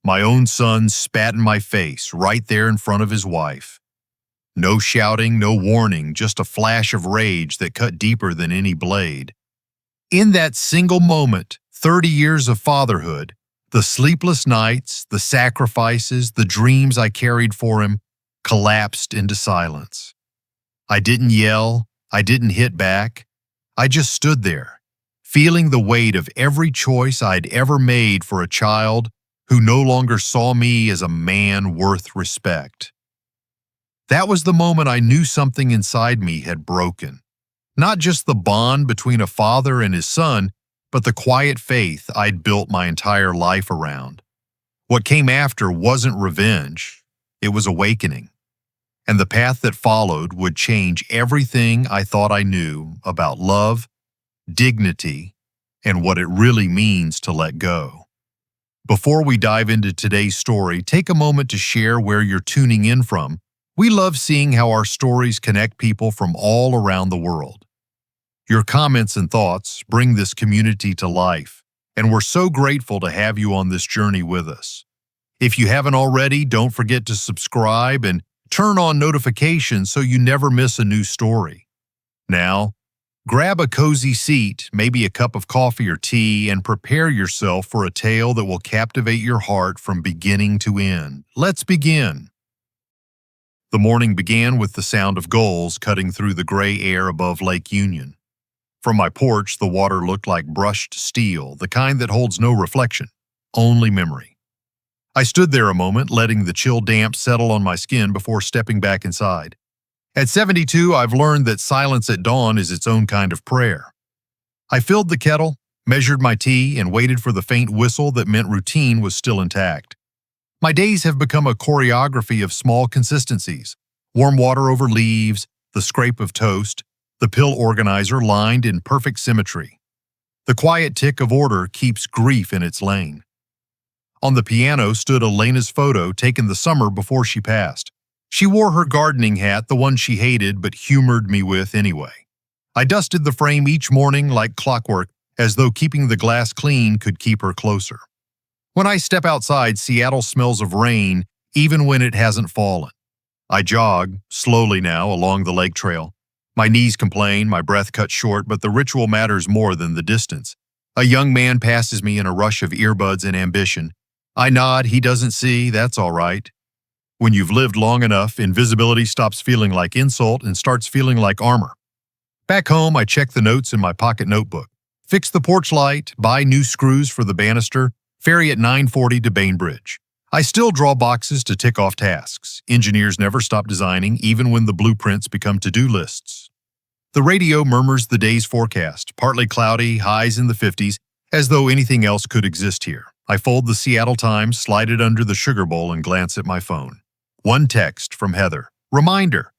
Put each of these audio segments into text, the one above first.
My own son spat in my face right there in front of his wife. No shouting, no warning, just a flash of rage that cut deeper than any blade. In that single moment, 30 years of fatherhood, the sleepless nights, the sacrifices, the dreams I carried for him, collapsed into silence. I didn't yell, I didn't hit back. I just stood there, feeling the weight of every choice I'd ever made for a child who no longer saw me as a man worth respect. That was the moment I knew something inside me had broken. Not just the bond between a father and his son, but the quiet faith I'd built my entire life around. What came after wasn't revenge, it was awakening. And the path that followed would change everything I thought I knew about love, dignity, and what it really means to let go. Before we dive into today's story, take a moment to share where you're tuning in from. We love seeing how our stories connect people from all around the world. Your comments and thoughts bring this community to life, and we're so grateful to have you on this journey with us. If you haven't already, don't forget to subscribe and turn on notifications so you never miss a new story. Now, grab a cozy seat, maybe a cup of coffee or tea, and prepare yourself for a tale that will captivate your heart from beginning to end. Let's begin. The morning began with the sound of gulls cutting through the gray air above Lake Union. From my porch, the water looked like brushed steel, the kind that holds no reflection, only memory. I stood there a moment, letting the chill damp settle on my skin before stepping back inside. At 72, I've learned that silence at dawn is its own kind of prayer. I filled the kettle, measured my tea, and waited for the faint whistle that meant routine was still intact. My days have become a choreography of small consistencies: warm water over leaves, the scrape of toast, the pill organizer lined in perfect symmetry. The quiet tick of order keeps grief in its lane. On the piano stood Elena's photo taken the summer before she passed. She wore her gardening hat, the one she hated but humored me with anyway. I dusted the frame each morning like clockwork, as though keeping the glass clean could keep her closer. When I step outside, Seattle smells of rain, even when it hasn't fallen. I jog, slowly now, along the lake trail. My knees complain, my breath cut short, but the ritual matters more than the distance. A young man passes me in a rush of earbuds and ambition. I nod, he doesn't see, that's all right. When you've lived long enough, invisibility stops feeling like insult and starts feeling like armor. Back home, I check the notes in my pocket notebook. Fix the porch light, buy new screws for the banister, ferry at 9:40 to Bainbridge. I still draw boxes to tick off tasks. Engineers never stop designing, even when the blueprints become to-do lists. The radio murmurs the day's forecast, partly cloudy, highs in the 50s, as though anything else could exist here. I fold the Seattle Times, slide it under the sugar bowl, and glance at my phone. One text from Heather. Reminder.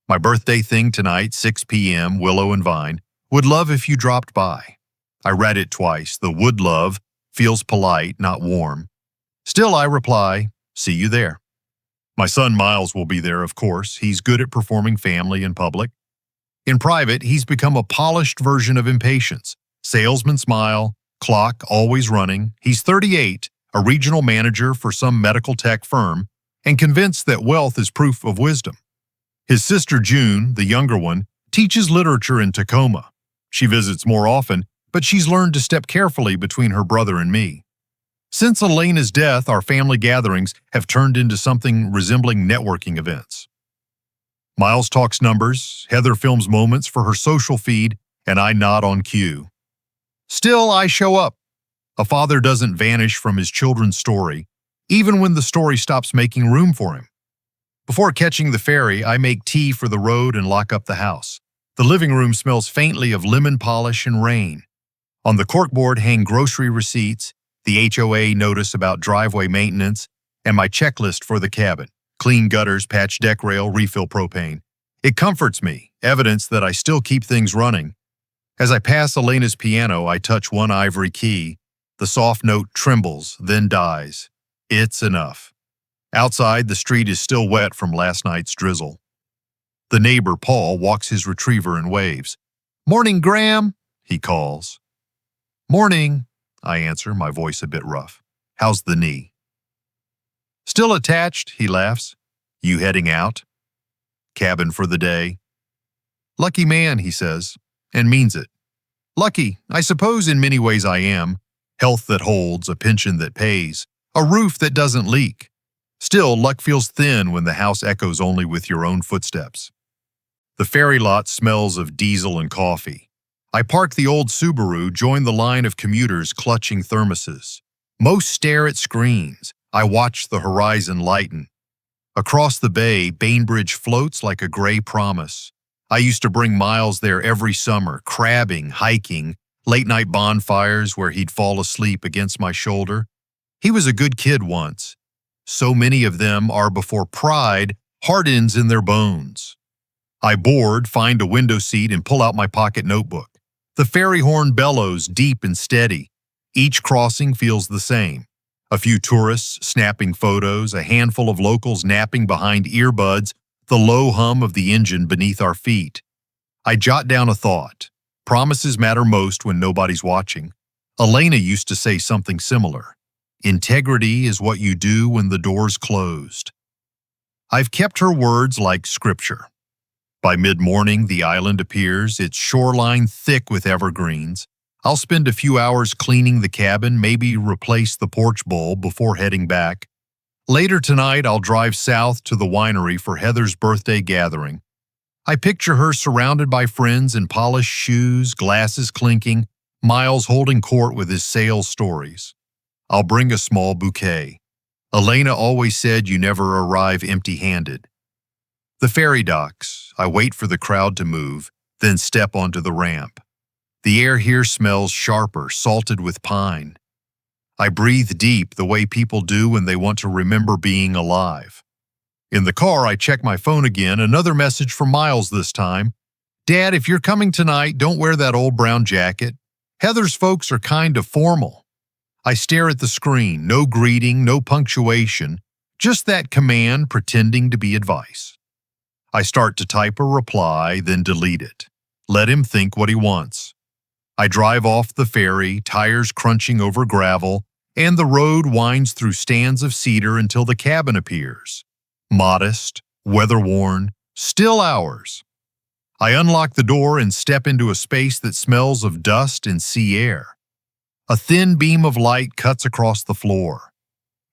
My birthday thing tonight, 6 p.m., Willow and Vine. Would love if you dropped by. I read it twice. The would love feels polite, not warm. Still, I reply, see you there. My son Miles will be there, of course. He's good at performing family in public. In private, he's become a polished version of impatience. Salesman smile, clock always running. He's 38, a regional manager for some medical tech firm, and convinced that wealth is proof of wisdom. His sister June, the younger one, teaches literature in Tacoma. She visits more often, but she's learned to step carefully between her brother and me. Since Elena's death, our family gatherings have turned into something resembling networking events. Miles talks numbers, Heather films moments for her social feed, and I nod on cue. Still, I show up. A father doesn't vanish from his children's story, even when the story stops making room for him. Before catching the ferry, I make tea for the road and lock up the house. The living room smells faintly of lemon polish and rain. On the corkboard hang grocery receipts, the HOA notice about driveway maintenance, and my checklist for the cabin: clean gutters, patch deck rail, refill propane. It comforts me, evidence that I still keep things running. As I pass Elena's piano, I touch one ivory key. The soft note trembles, then dies. It's enough. Outside, the street is still wet from last night's drizzle. The neighbor, Paul, walks his retriever and waves. "Morning, Graham," he calls. "Morning," I answer, my voice a bit rough. "How's the knee?" Still attached, he laughs. You heading out? Cabin for the day. Lucky man, he says, and means it. Lucky, I suppose in many ways I am. Health that holds, a pension that pays, a roof that doesn't leak. Still, luck feels thin when the house echoes only with your own footsteps. The ferry lot smells of diesel and coffee. I park the old Subaru, join the line of commuters clutching thermoses. Most stare at screens. I watch the horizon lighten. Across the bay, Bainbridge floats like a gray promise. I used to bring Miles there every summer, crabbing, hiking, late-night bonfires where he'd fall asleep against my shoulder. He was a good kid once. So many of them are before pride hardens in their bones. I board, find a window seat, and pull out my pocket notebook. The ferry horn bellows deep and steady. Each crossing feels the same. A few tourists snapping photos, a handful of locals napping behind earbuds, the low hum of the engine beneath our feet. I jot down a thought. Promises matter most when nobody's watching. Elena used to say something similar. Integrity is what you do when the door's closed. I've kept her words like scripture. By mid-morning, the island appears, its shoreline thick with evergreens. I'll spend a few hours cleaning the cabin, maybe replace the porch bowl before heading back. Later tonight, I'll drive south to the winery for Heather's birthday gathering. I picture her surrounded by friends in polished shoes, glasses clinking, Miles holding court with his sales stories. I'll bring a small bouquet. Elena always said you never arrive empty-handed. The ferry docks. I wait for the crowd to move, then step onto the ramp. The air here smells sharper, salted with pine. I breathe deep the way people do when they want to remember being alive. In the car, I check my phone again, another message from Miles this time. Dad, if you're coming tonight, don't wear that old brown jacket. Heather's folks are kind of formal. I stare at the screen, no greeting, no punctuation, just that command pretending to be advice. I start to type a reply, then delete it. Let him think what he wants. I drive off the ferry, tires crunching over gravel, and the road winds through stands of cedar until the cabin appears. Modest, weather-worn, still ours. I unlock the door and step into a space that smells of dust and sea air. A thin beam of light cuts across the floor.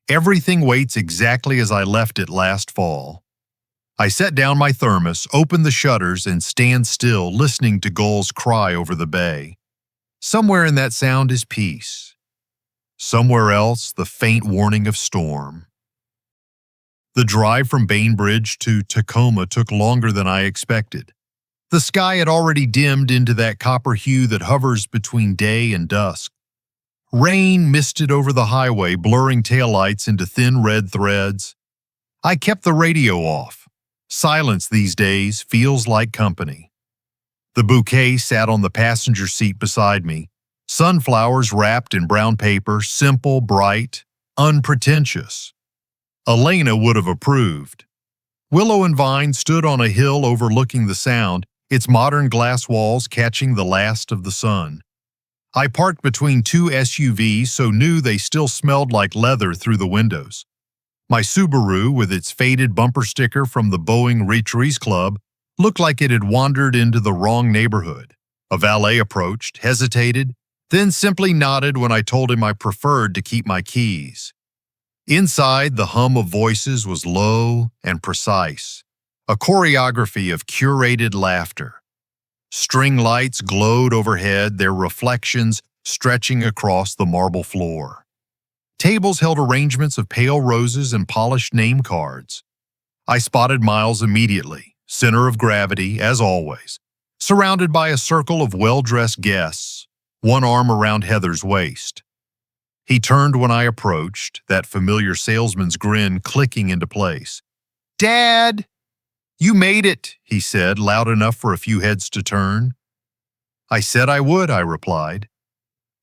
Everything waits exactly as I left it last fall. I set down my thermos, open the shutters, and stand still, listening to gulls cry over the bay. Somewhere in that sound is peace. Somewhere else, the faint warning of storm. The drive from Bainbridge to Tacoma took longer than I expected. The sky had already dimmed into that copper hue that hovers between day and dusk. Rain misted over the highway, blurring taillights into thin red threads. I kept the radio off. Silence these days feels like company. The bouquet sat on the passenger seat beside me. Sunflowers wrapped in brown paper, simple, bright, unpretentious. Elena would have approved. Willow and Vine stood on a hill overlooking the sound, its modern glass walls catching the last of the sun. I parked between two SUVs, so knew they still smelled like leather through the windows. My Subaru, with its faded bumper sticker from the Boeing Retirees Club, looked like it had wandered into the wrong neighborhood. A valet approached, hesitated, then simply nodded when I told him I preferred to keep my keys. Inside, the hum of voices was low and precise, a choreography of curated laughter. String lights glowed overhead, their reflections stretching across the marble floor. Tables held arrangements of pale roses and polished name cards. I spotted Miles immediately, center of gravity, as always, surrounded by a circle of well-dressed guests, one arm around Heather's waist. He turned when I approached, that familiar salesman's grin clicking into place. "Dad! You made it," he said, loud enough for a few heads to turn. "I said I would," I replied.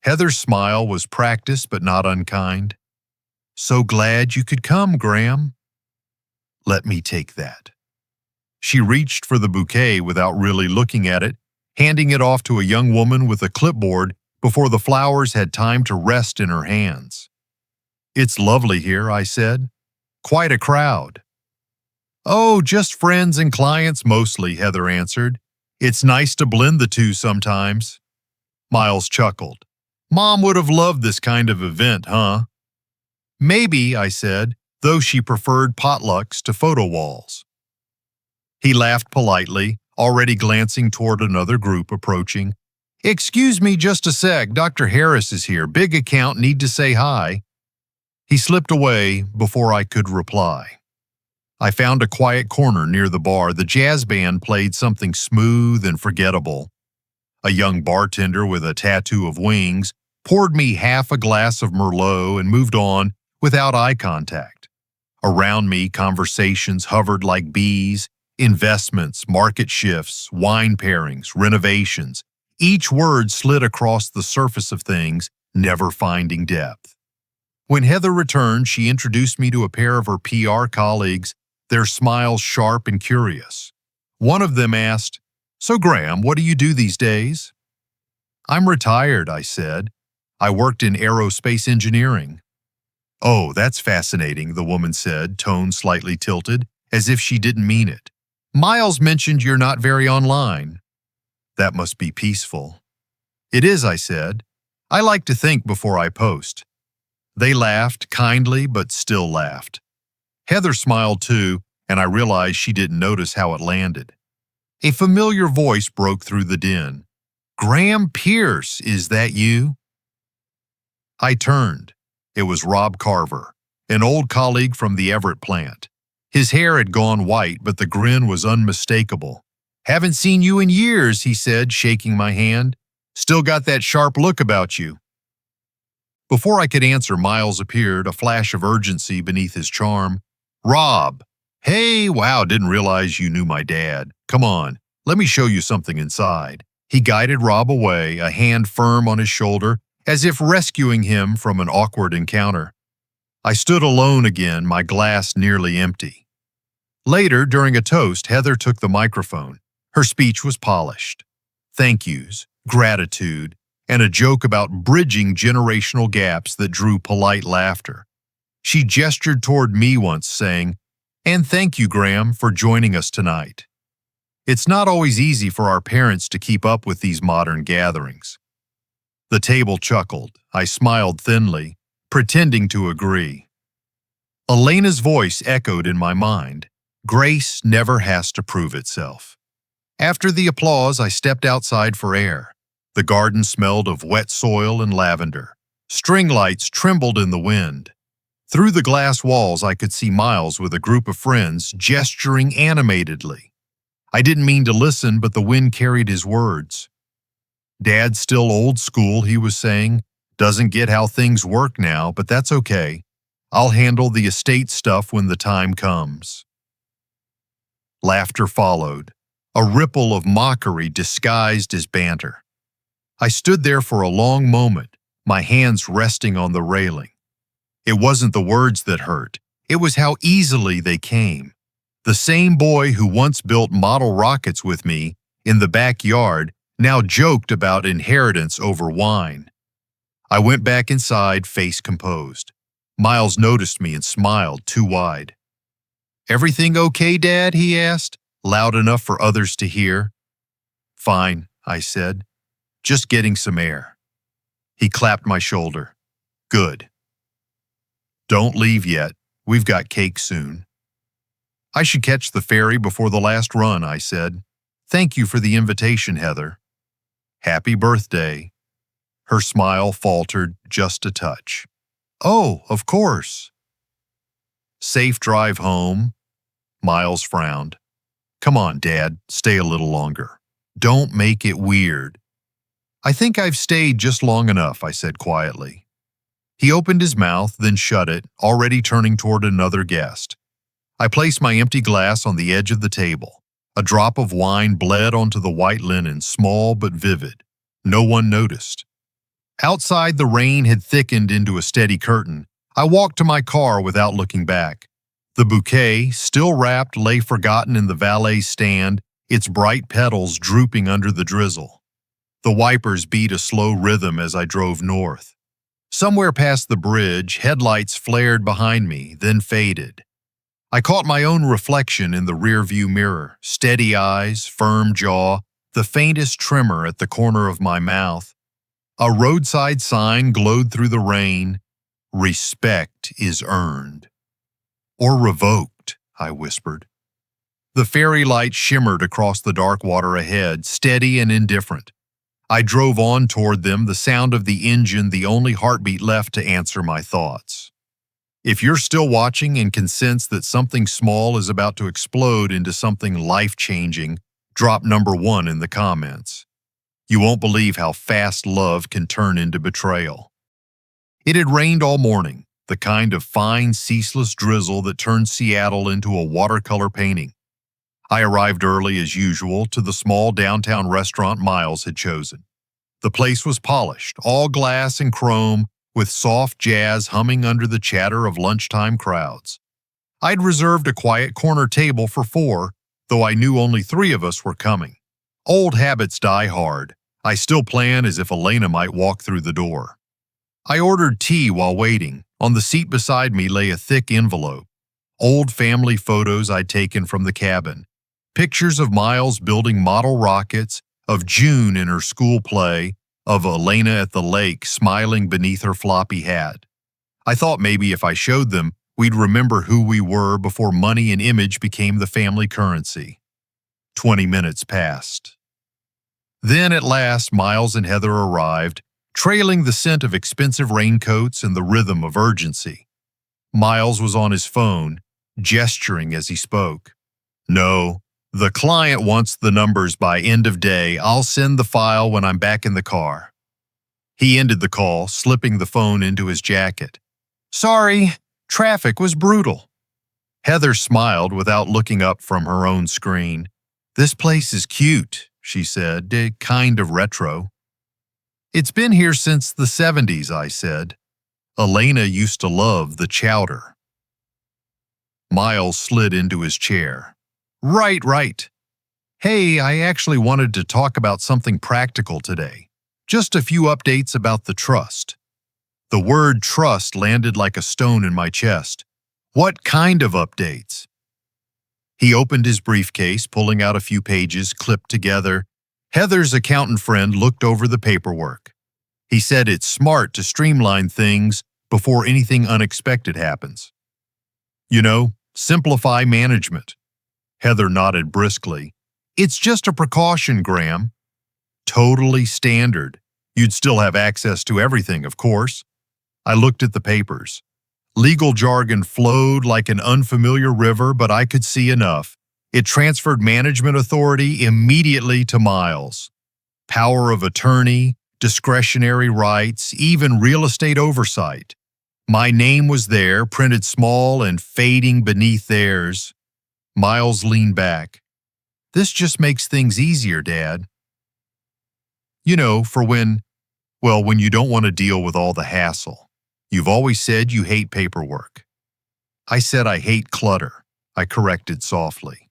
Heather's smile was practiced but not unkind. "So glad you could come, Graham." "Let me take that." She reached for the bouquet without really looking at it, handing it off to a young woman with a clipboard before the flowers had time to rest in her hands. "It's lovely here," I said. Quite a crowd." "Oh, just friends and clients mostly," Heather answered. "It's nice to blend the two sometimes." Miles chuckled. "Mom would have loved this kind of event, huh?" "Maybe," I said, though she preferred potlucks to photo walls. He laughed politely, already glancing toward another group approaching. "Excuse me just a sec, Dr. Harris is here. Big account, need to say hi." He slipped away before I could reply. I found a quiet corner near the bar. The jazz band played something smooth and forgettable. A young bartender with a tattoo of wings poured me half a glass of Merlot and moved on without eye contact. Around me, conversations hovered like bees: investments, market shifts, wine pairings, renovations. Each word slid across the surface of things, never finding depth. When Heather returned, she introduced me to a pair of her PR colleagues, their smiles sharp and curious. One of them asked, "So Graham, what do you do these days?" "I'm retired," I said. "I worked in aerospace engineering." "Oh, that's fascinating," the woman said, tone slightly tilted, as if she didn't mean it. "Miles mentioned you're not very online." "That must be peaceful." "It is," I said. "I like to think before I post." They laughed, kindly but still laughed. Heather smiled too, and I realized she didn't notice how it landed. A familiar voice broke through the din. "Graham Pierce, is that you?" I turned. It was Rob Carver, an old colleague from the Everett plant. His hair had gone white, but the grin was unmistakable. "Haven't seen you in years," he said, shaking my hand. "Still got that sharp look about you." Before I could answer, Miles appeared, a flash of urgency beneath his charm. "Rob! Hey, wow, didn't realize you knew my dad. Come on, let me show you something inside." He guided Rob away, a hand firm on his shoulder, as if rescuing him from an awkward encounter. I stood alone again, my glass nearly empty. Later, during a toast, Heather took the microphone. Her speech was polished. Thank yous, gratitude, and a joke about bridging generational gaps that drew polite laughter. She gestured toward me once, saying, "And thank you, Graham, for joining us tonight." It's not always easy for our parents to keep up with these modern gatherings. The table chuckled. I smiled thinly, pretending to agree. Elena's voice echoed in my mind. Grace never has to prove itself. After the applause, I stepped outside for air. The garden smelled of wet soil and lavender. String lights trembled in the wind. Through the glass walls, I could see Miles with a group of friends gesturing animatedly. I didn't mean to listen, but the wind carried his words. "Dad's still old school," he was saying. "Doesn't get how things work now, but that's okay. I'll handle the estate stuff when the time comes." Laughter followed, a ripple of mockery disguised as banter. I stood there for a long moment, my hands resting on the railing. It wasn't the words that hurt, it was how easily they came. The same boy who once built model rockets with me in the backyard now joked about inheritance over wine. I went back inside, face composed. Miles noticed me and smiled too wide. "Everything okay, Dad?" he asked, loud enough for others to hear. "Fine," I said. "Just getting some air." He clapped my shoulder. "Good. Don't leave yet. We've got cake soon." "I should catch the ferry before the last run," I said. "Thank you for the invitation, Heather." "Happy birthday." Her smile faltered just a touch. "Oh, of course." "Safe drive home." Miles frowned. "Come on, Dad, stay a little longer. Don't make it weird." "I think I've stayed just long enough," I said quietly. He opened his mouth, then shut it, already turning toward another guest. I placed my empty glass on the edge of the table. A drop of wine bled onto the white linen, small but vivid. No one noticed. Outside, the rain had thickened into a steady curtain. I walked to my car without looking back. The bouquet, still wrapped, lay forgotten in the valet stand, its bright petals drooping under the drizzle. The wipers beat a slow rhythm as I drove north. Somewhere past the bridge, headlights flared behind me, then faded. I caught my own reflection in the rearview mirror, steady eyes, firm jaw, the faintest tremor at the corner of my mouth. A roadside sign glowed through the rain. Respect is earned. Or revoked, I whispered. The fairy light shimmered across the dark water ahead, steady and indifferent. I drove on toward them, the sound of the engine the only heartbeat left to answer my thoughts. If you're still watching and can sense that something small is about to explode into something life-changing, drop number 1 in the comments. You won't believe how fast love can turn into betrayal. It had rained all morning, the kind of fine, ceaseless drizzle that turns Seattle into a watercolor painting. I arrived early as usual to the small downtown restaurant Miles had chosen. The place was polished, all glass and chrome, with soft jazz humming under the chatter of lunchtime crowds. I'd reserved a quiet corner table for 4, though I knew only 3 of us were coming. Old habits die hard. I still plan as if Elena might walk through the door. I ordered tea while waiting. On the seat beside me lay a thick envelope. Old family photos I'd taken from the cabin. Pictures of Miles building model rockets, of June in her school play, of Elena at the lake smiling beneath her floppy hat. I thought maybe if I showed them, we'd remember who we were before money and image became the family currency. 20 minutes passed. Then at last Miles and Heather arrived, trailing the scent of expensive raincoats and the rhythm of urgency. Miles was on his phone, gesturing as he spoke. "No, the client wants the numbers by end of day. I'll send the file when I'm back in the car." He ended the call, slipping the phone into his jacket. "Sorry, traffic was brutal." Heather smiled without looking up from her own screen. "This place is cute," she said, kind of retro. "It's been here since the 70s, I said. "Elena used to love the chowder." Miles slid into his chair. Right. Hey, I actually wanted to talk about something practical today. Just a few updates about the trust." The word trust landed like a stone in my chest. "What kind of updates?" He opened his briefcase, pulling out a few pages clipped together. Heather's accountant friend looked over the paperwork. He said it's smart to streamline things before anything unexpected happens. "You know, simplify management." Heather nodded briskly. "It's just a precaution, Graham." "Totally standard. You'd still have access to everything, of course." I looked at the papers. Legal jargon flowed like an unfamiliar river, but I could see enough. It transferred management authority immediately to Miles. Power of attorney, discretionary rights, even real estate oversight. My name was there, printed small and fading beneath theirs. Miles leaned back. "This just makes things easier, Dad. You know, for when you don't want to deal with all the hassle. You've always said you hate paperwork." "I said I hate clutter," I corrected softly.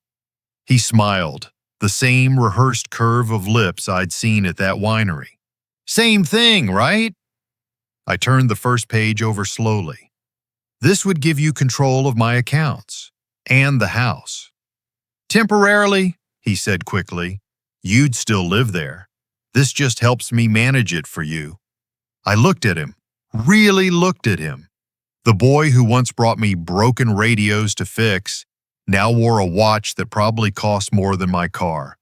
He smiled, the same rehearsed curve of lips I'd seen at that winery. "Same thing, right?" I turned the first page over slowly. "This would give you control of my accounts. And the house." "Temporarily," he said quickly. "You'd still live there. This just helps me manage it for you." I looked at him, really looked at him. The boy who once brought me broken radios to fix now wore a watch that probably cost more than my car.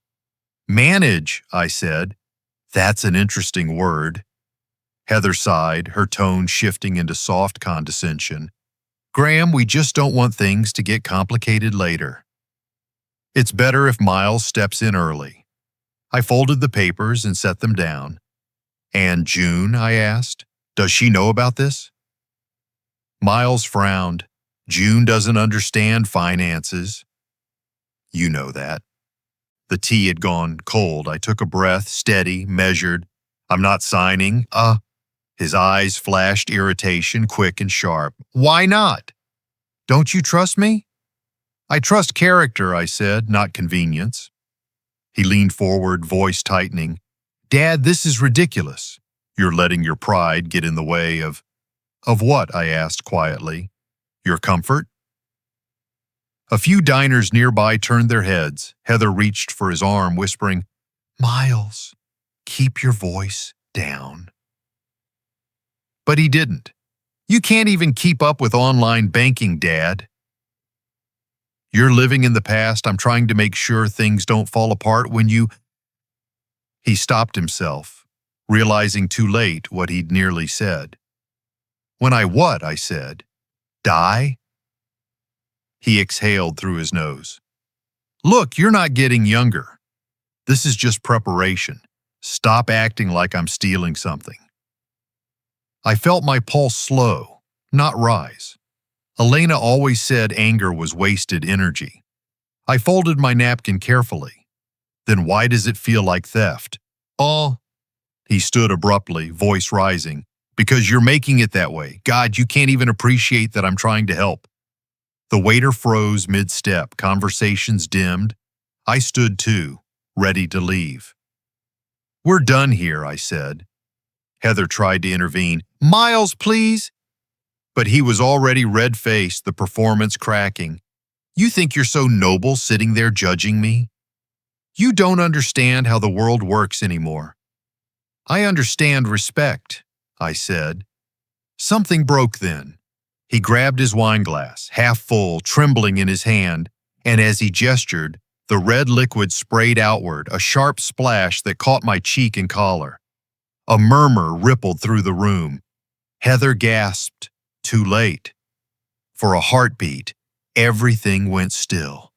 "Manage," I said. "That's an interesting word." Heather sighed, her tone shifting into soft condescension. "Graham, we just don't want things to get complicated later. It's better if Miles steps in early." I folded the papers and set them down. "And June?" I asked. "Does she know about this?" Miles frowned. "June doesn't understand finances." "You know that." The tea had gone cold. I took a breath, steady, measured. "I'm not signing." His eyes flashed irritation, quick and sharp. "Why not? Don't you trust me?" "I trust character," I said, "not convenience." He leaned forward, voice tightening. "Dad, this is ridiculous. You're letting your pride get in the way of..." "Of what?" I asked quietly. "Your comfort?" A few diners nearby turned their heads. Heather reached for his arm, whispering, "Miles, keep your voice down." But he didn't. "You can't even keep up with online banking, Dad." "You're living in the past. I'm trying to make sure things don't fall apart when you—" He stopped himself, realizing too late what he'd nearly said. "When I what?" I said. "Die?" He exhaled through his nose. "Look, you're not getting younger. This is just preparation. Stop acting like I'm stealing something." I felt my pulse slow, not rise. Elena always said anger was wasted energy. I folded my napkin carefully. "Then why does it feel like theft?" "Oh," he stood abruptly, voice rising. "Because you're making it that way. God, you can't even appreciate that I'm trying to help." The waiter froze mid-step, conversations dimmed. I stood too, ready to leave. "We're done here," I said. Heather tried to intervene. "Miles, please." But he was already red-faced, the performance cracking. "You think you're so noble sitting there judging me? You don't understand how the world works anymore." "I understand respect," I said. Something broke then. He grabbed his wineglass, half full, trembling in his hand, and as he gestured, the red liquid sprayed outward, a sharp splash that caught my cheek and collar. A murmur rippled through the room. Heather gasped, too late. For a heartbeat, everything went still.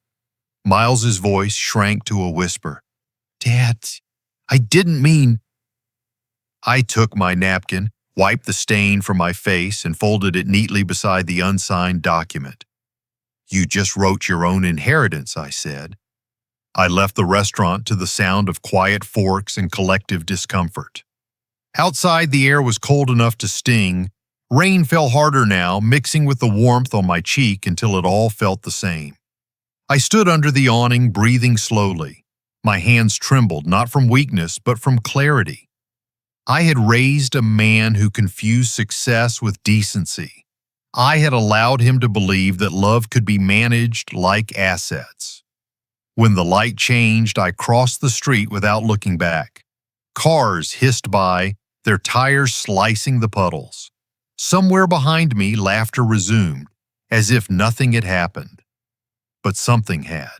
Miles's voice shrank to a whisper. "Dad, I didn't mean—" I took my napkin, wiped the stain from my face, and folded it neatly beside the unsigned document. "You just wrote your own inheritance," I said. I left the restaurant to the sound of quiet forks and collective discomfort. Outside, the air was cold enough to sting. Rain fell harder now, mixing with the warmth on my cheek until it all felt the same. I stood under the awning, breathing slowly. My hands trembled, not from weakness, but from clarity. I had raised a man who confused success with decency. I had allowed him to believe that love could be managed like assets. When the light changed, I crossed the street without looking back. Cars hissed by, their tires slicing the puddles. Somewhere behind me, laughter resumed, as if nothing had happened. But something had.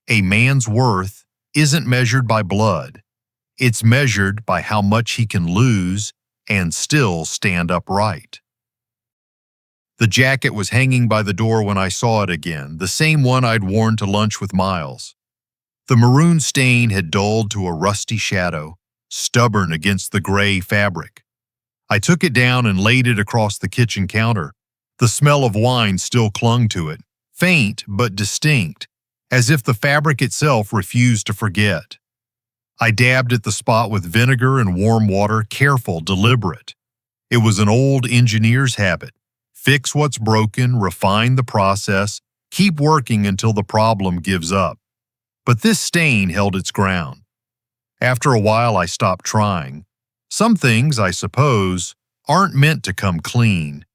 A man's worth isn't measured by blood. It's measured by how much he can lose and still stand upright. The jacket was hanging by the door when I saw it again, the same one I'd worn to lunch with Miles. The maroon stain had dulled to a rusty shadow, stubborn against the gray fabric. I took it down and laid it across the kitchen counter. The smell of wine still clung to it, faint but distinct, as if the fabric itself refused to forget. I dabbed at the spot with vinegar and warm water, careful, deliberate. It was an old engineer's habit. Fix what's broken, refine the process, keep working until the problem gives up. But this stain held its ground. After a while, I stopped trying. Some things, I suppose, aren't meant to come clean.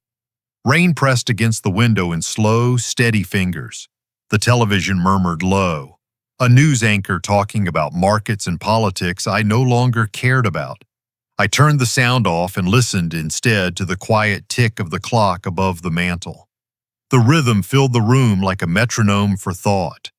Rain pressed against the window in slow, steady fingers. The television murmured low. A news anchor talking about markets and politics I no longer cared about. I turned the sound off and listened instead to the quiet tick of the clock above the mantel. The rhythm filled the room like a metronome for thought.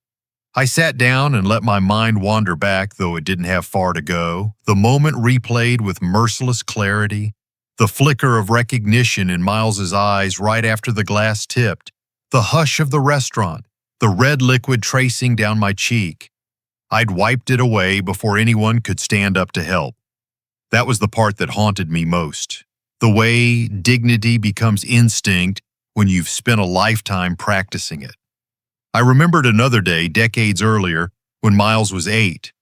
I sat down and let my mind wander back, though it didn't have far to go. The moment replayed with merciless clarity, the flicker of recognition in Miles's eyes right after the glass tipped, the hush of the restaurant, the red liquid tracing down my cheek. I'd wiped it away before anyone could stand up to help. That was the part that haunted me most. The way dignity becomes instinct when you've spent a lifetime practicing it. I remembered another day, decades earlier, when Miles was 8.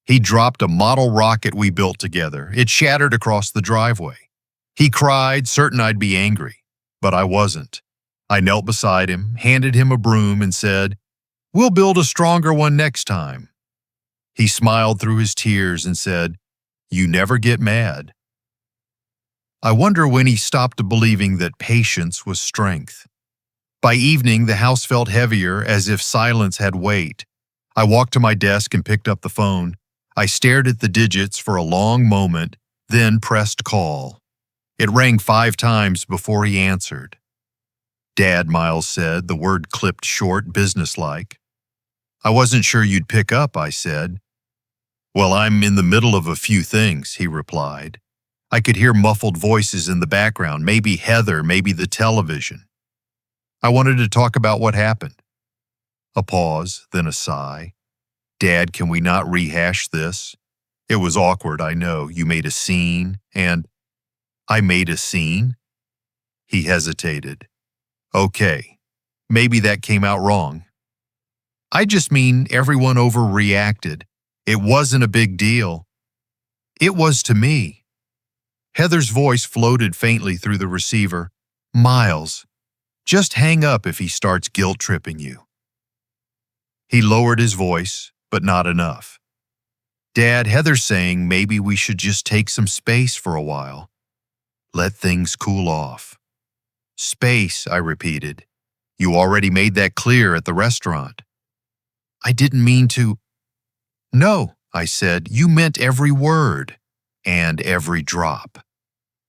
He dropped a model rocket we built together. It shattered across the driveway. He cried, certain I'd be angry, but I wasn't. I knelt beside him, handed him a broom, and said, "We'll build a stronger one next time." He smiled through his tears and said, "You never get mad." I wonder when he stopped believing that patience was strength. By evening, the house felt heavier, as if silence had weight. I walked to my desk and picked up the phone. I stared at the digits for a long moment, then pressed call. It rang 5 times before he answered. "Dad," Miles said, the word clipped short, businesslike. "I wasn't sure you'd pick up," I said. "Well, I'm in the middle of a few things," he replied. I could hear muffled voices in the background, maybe Heather, maybe the television. I wanted to talk about what happened. A pause, then a sigh. "Dad, can we not rehash this? It was awkward, I know. You made a scene, and—" "I made a scene?" He hesitated. "Okay, maybe that came out wrong. I just mean everyone overreacted. It wasn't a big deal. It was to me." Heather's voice floated faintly through the receiver. "Miles, just hang up if he starts guilt-tripping you." He lowered his voice, but not enough. "Dad, Heather's saying maybe we should just take some space for a while. Let things cool off." "Space," I repeated. "You already made that clear at the restaurant." "I didn't mean to—" "No," I said, "you meant every word and every drop."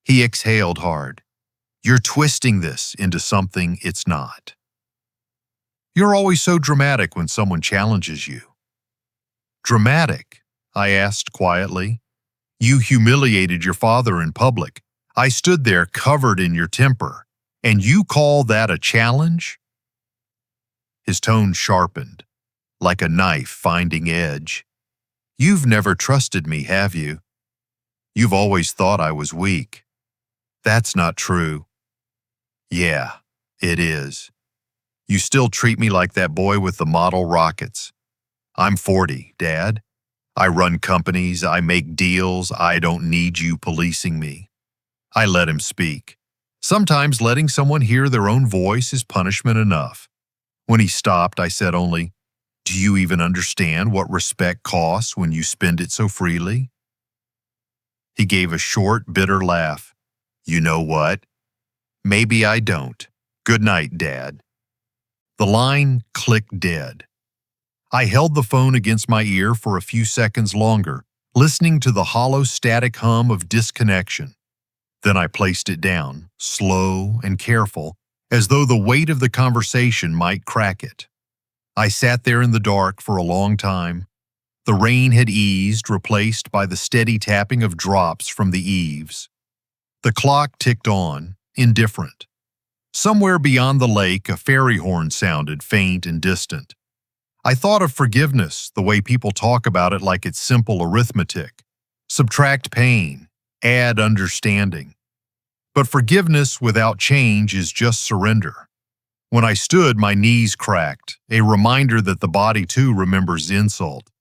He exhaled hard. "You're twisting this into something it's not. You're always so dramatic when someone challenges you." "Dramatic?" I asked quietly. "You humiliated your father in public. I stood there covered in your temper, and you call that a challenge?" His tone sharpened, like a knife finding edge. "You've never trusted me, have you? You've always thought I was weak." "That's not true." "Yeah, it is. You still treat me like that boy with the model rockets. I'm 40, Dad. I run companies, I make deals, I don't need you policing me." I let him speak. Sometimes letting someone hear their own voice is punishment enough. When he stopped, I said only, "Do you even understand what respect costs when you spend it so freely?" He gave a short, bitter laugh. "You know what? Maybe I don't. Good night, Dad." The line clicked dead. I held the phone against my ear for a few seconds longer, listening to the hollow static hum of disconnection. Then I placed it down, slow and careful, as though the weight of the conversation might crack it. I sat there in the dark for a long time. The rain had eased, replaced by the steady tapping of drops from the eaves. The clock ticked on, indifferent. Somewhere beyond the lake, a fairy horn sounded, faint and distant. I thought of forgiveness, the way people talk about it like it's simple arithmetic. Subtract pain, add understanding. But forgiveness without change is just surrender. When I stood, my knees cracked, a reminder that the body too remembers insult.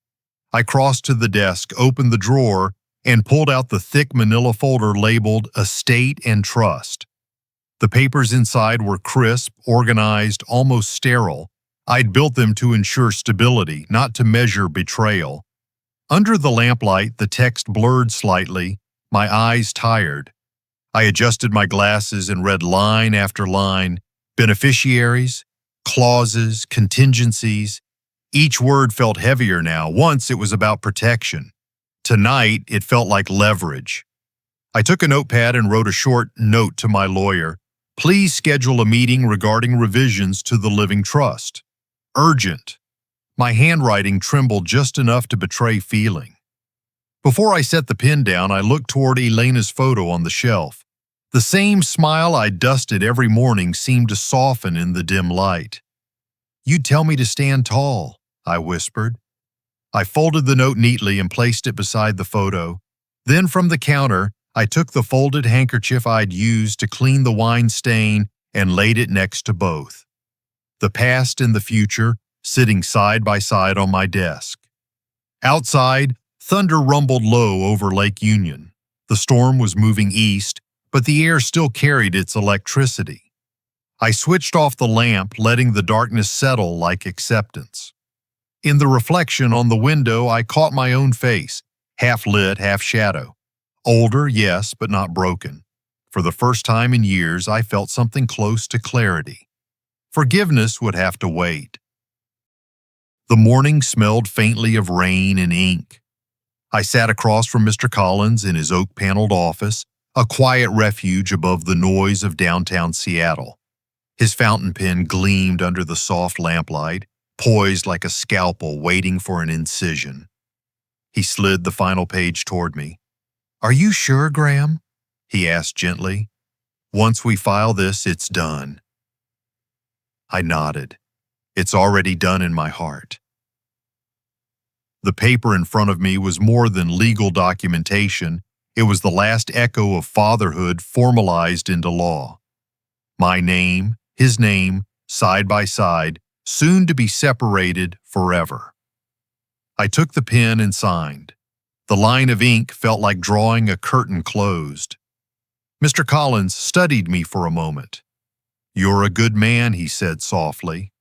I crossed to the desk, opened the drawer, and pulled out the thick manila folder labeled Estate and Trust. The papers inside were crisp, organized, almost sterile. I'd built them to ensure stability, not to measure betrayal. Under the lamplight, the text blurred slightly, my eyes tired. I adjusted my glasses and read line after line, beneficiaries, clauses, contingencies. Each word felt heavier now. Once it was about protection. Tonight it felt like leverage. I took a notepad and wrote a short note to my lawyer. "Please schedule a meeting regarding revisions to the living trust. Urgent." My handwriting trembled just enough to betray feeling. Before I set the pen down, I looked toward Elena's photo on the shelf. The same smile I dusted every morning seemed to soften in the dim light. "You'd tell me to stand tall," I whispered. I folded the note neatly and placed it beside the photo. Then from the counter, I took the folded handkerchief I'd used to clean the wine stain and laid it next to both. The past and the future sitting side by side on my desk. Outside, thunder rumbled low over Lake Union. The storm was moving east, but the air still carried its electricity. I switched off the lamp, letting the darkness settle like acceptance. In the reflection on the window, I caught my own face, half lit, half shadow. Older, yes, but not broken. For the first time in years, I felt something close to clarity. Forgiveness would have to wait. The morning smelled faintly of rain and ink. I sat across from Mr. Collins in his oak-paneled office, a quiet refuge above the noise of downtown Seattle. His fountain pen gleamed under the soft lamplight, poised like a scalpel waiting for an incision. He slid the final page toward me. "Are you sure, Graham?" he asked gently. "Once we file this, it's done." I nodded. It's already done in my heart. The paper in front of me was more than legal documentation. It was the last echo of fatherhood formalized into law. My name, his name, side by side, soon to be separated forever. I took the pen and signed. The line of ink felt like drawing a curtain closed. Mr. Collins studied me for a moment. "You're a good man," he said softly,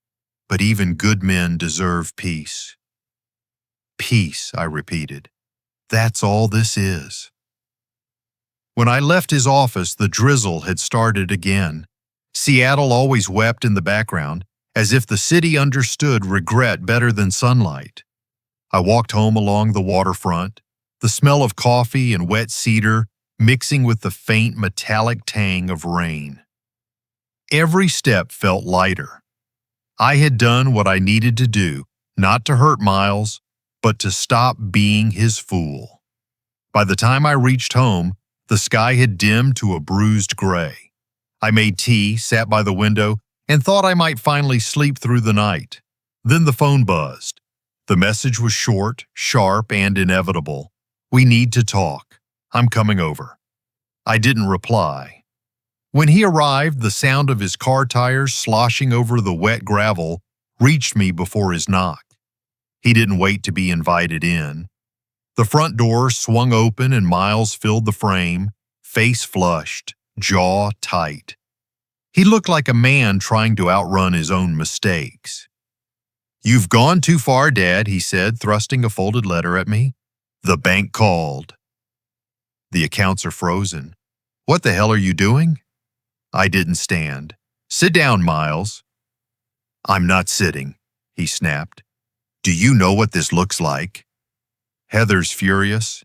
"but even good men deserve peace." "Peace," I repeated. "That's all this is." When I left his office, the drizzle had started again. Seattle always wept in the background, as if the city understood regret better than sunlight. I walked home along the waterfront, the smell of coffee and wet cedar mixing with the faint metallic tang of rain. Every step felt lighter. I had done what I needed to do, not to hurt Miles, but to stop being his fool. By the time I reached home, the sky had dimmed to a bruised gray. I made tea, sat by the window, and thought I might finally sleep through the night. Then the phone buzzed. The message was short, sharp, and inevitable. "We need to talk. I'm coming over." I didn't reply. When he arrived, the sound of his car tires sloshing over the wet gravel reached me before his knock. He didn't wait to be invited in. The front door swung open and Miles filled the frame, face flushed, jaw tight. He looked like a man trying to outrun his own mistakes. "You've gone too far, Dad," he said, thrusting a folded letter at me. "The bank called." "The accounts are frozen. What the hell are you doing?" I didn't stand. "Sit down, Miles." "I'm not sitting," he snapped. "Do you know what this looks like?" "Heather's furious.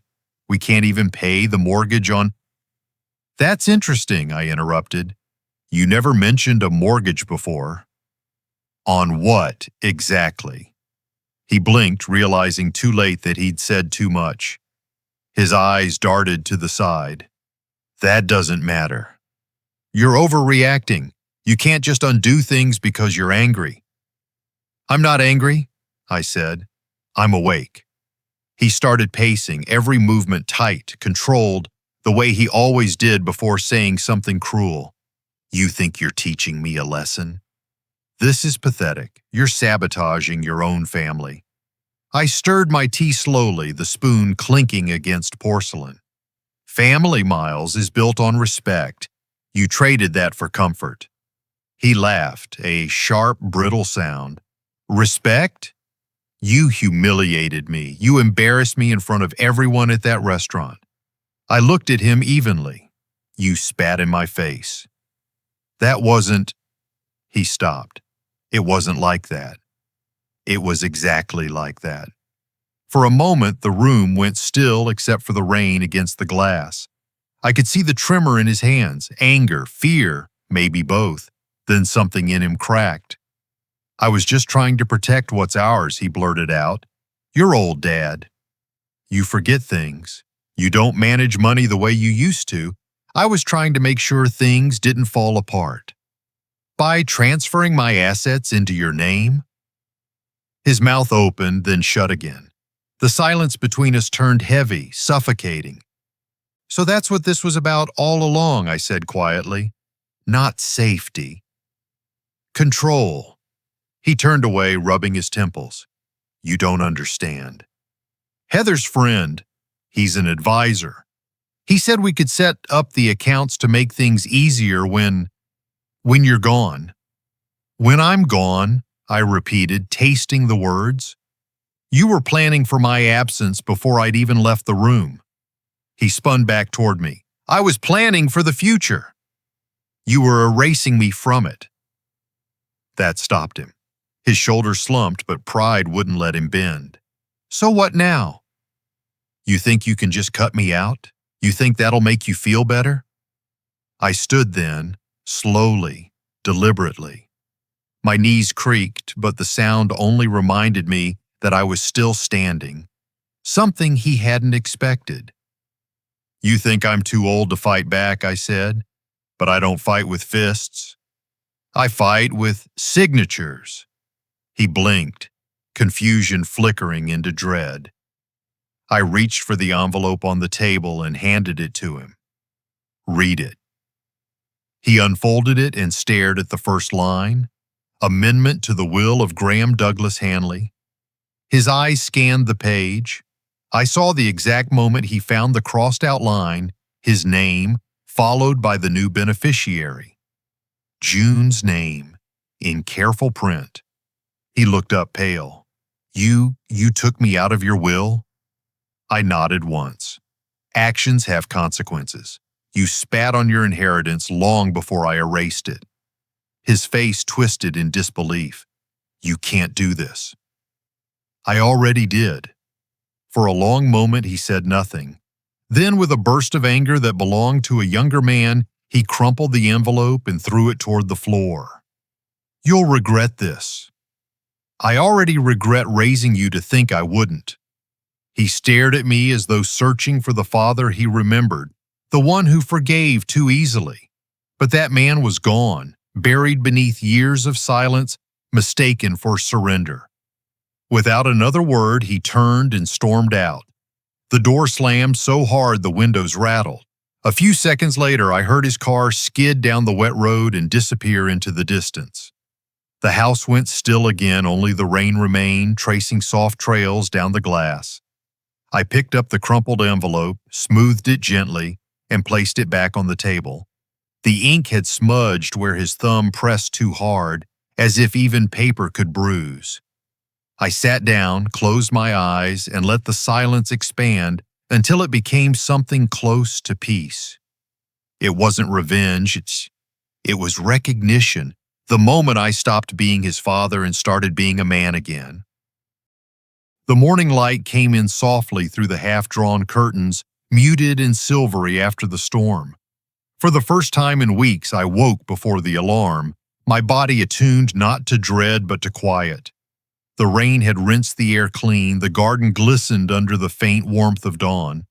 We can't even pay the mortgage on—" "That's interesting," I interrupted. "You never mentioned a mortgage before." "On what, exactly?" He blinked, realizing too late that he'd said too much. His eyes darted to the side. "That doesn't matter. You're overreacting. You can't just undo things because you're angry." "I'm not angry," I said. "I'm awake." He started pacing, every movement tight, controlled, the way he always did before saying something cruel. "You think you're teaching me a lesson? This is pathetic. You're sabotaging your own family." I stirred my tea slowly, the spoon clinking against porcelain. "Family, Miles, is built on respect. You traded that for comfort." He laughed, a sharp, brittle sound. "Respect? You humiliated me. You embarrassed me in front of everyone at that restaurant." I looked at him evenly. "You spat in my face." "That wasn't—" He stopped. "It wasn't like that." It was exactly like that. For a moment, the room went still except for the rain against the glass. I could see the tremor in his hands, anger, fear, maybe both. Then something in him cracked. "I was just trying to protect what's ours," he blurted out. "You're old, Dad. You forget things. You don't manage money the way you used to. I was trying to make sure things didn't fall apart." "By transferring my assets into your name?" His mouth opened, then shut again. The silence between us turned heavy, suffocating. "So that's what this was about all along," I said quietly. "Not safety. Control." He turned away, rubbing his temples. "You don't understand. Heather's friend, he's an advisor. He said we could set up the accounts to make things easier when you're gone." "When I'm gone," I repeated, tasting the words. "You were planning for my absence before I'd even left the room." He spun back toward me. "I was planning for the future. You were erasing me from it." That stopped him. His shoulders slumped, but pride wouldn't let him bend. So what now? You think you can just cut me out? You think that'll make you feel better? I stood then, slowly, deliberately. My knees creaked, but the sound only reminded me that I was still standing, something he hadn't expected. You think I'm too old to fight back, I said, but I don't fight with fists. I fight with signatures. He blinked, confusion flickering into dread. I reached for the envelope on the table and handed it to him. Read it. He unfolded it and stared at the first line, Amendment to the Will of Graham Douglas Hanley. His eyes scanned the page. I saw the exact moment he found the crossed-out line, his name, followed by the new beneficiary. June's name, in careful print. He looked up pale. You took me out of your will? I nodded once. Actions have consequences. You spat on your inheritance long before I erased it. His face twisted in disbelief. You can't do this. I already did. For a long moment he said nothing. Then, with a burst of anger that belonged to a younger man, he crumpled the envelope and threw it toward the floor. You'll regret this. I already regret raising you to think I wouldn't. He stared at me as though searching for the father he remembered, the one who forgave too easily. But that man was gone, buried beneath years of silence, mistaken for surrender. Without another word, he turned and stormed out. The door slammed so hard the windows rattled. A few seconds later, I heard his car skid down the wet road and disappear into the distance. The house went still again, only the rain remained, tracing soft trails down the glass. I picked up the crumpled envelope, smoothed it gently, and placed it back on the table. The ink had smudged where his thumb pressed too hard, as if even paper could bruise. I sat down, closed my eyes, and let the silence expand until it became something close to peace. It wasn't revenge, it was recognition, the moment I stopped being his father and started being a man again. The morning light came in softly through the half-drawn curtains, muted and silvery after the storm. For the first time in weeks, I woke before the alarm, my body attuned not to dread but to quiet. The rain had rinsed the air clean, the garden glistened under the faint warmth of dawn.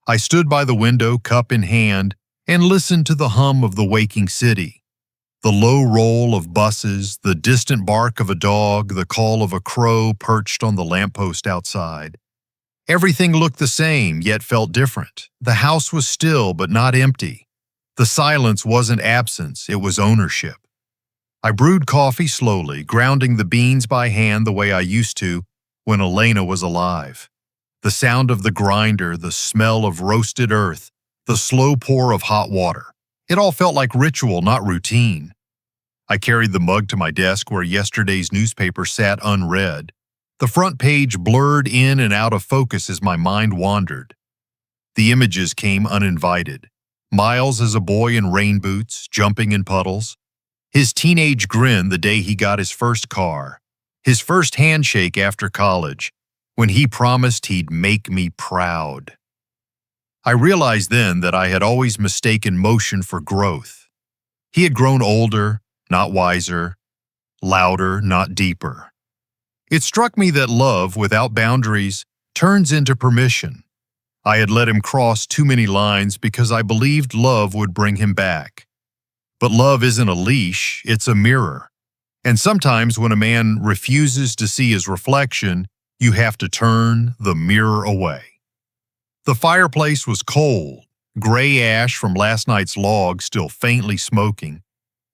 I stood by the window, cup in hand, and listened to the hum of the waking city. The low roll of buses, the distant bark of a dog, the call of a crow perched on the lamppost outside. Everything looked the same, yet felt different. The house was still, but not empty. The silence wasn't absence, it was ownership. I brewed coffee slowly, grounding the beans by hand the way I used to when Elena was alive. The sound of the grinder, the smell of roasted earth, the slow pour of hot water. It all felt like ritual, not routine. I carried the mug to my desk where yesterday's newspaper sat unread. The front page blurred in and out of focus as my mind wandered. The images came uninvited. Miles as a boy in rain boots, jumping in puddles. His teenage grin the day he got his first car. His first handshake after college, when he promised he'd make me proud. I realized then that I had always mistaken motion for growth. He had grown older, not wiser, louder, not deeper. It struck me that love, without boundaries, turns into permission. I had let him cross too many lines because I believed love would bring him back. But love isn't a leash, it's a mirror. And sometimes when a man refuses to see his reflection, you have to turn the mirror away. The fireplace was cold, gray ash from last night's log still faintly smoking.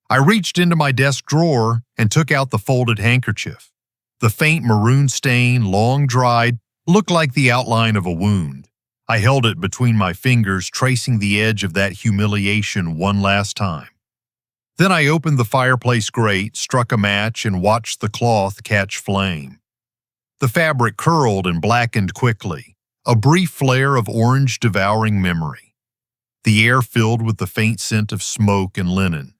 I reached into my desk drawer and took out the folded handkerchief. The faint maroon stain, long dried, looked like the outline of a wound. I held it between my fingers, tracing the edge of that humiliation one last time. Then I opened the fireplace grate, struck a match, and watched the cloth catch flame. The fabric curled and blackened quickly, a brief flare of orange devouring memory. The air filled with the faint scent of smoke and linen.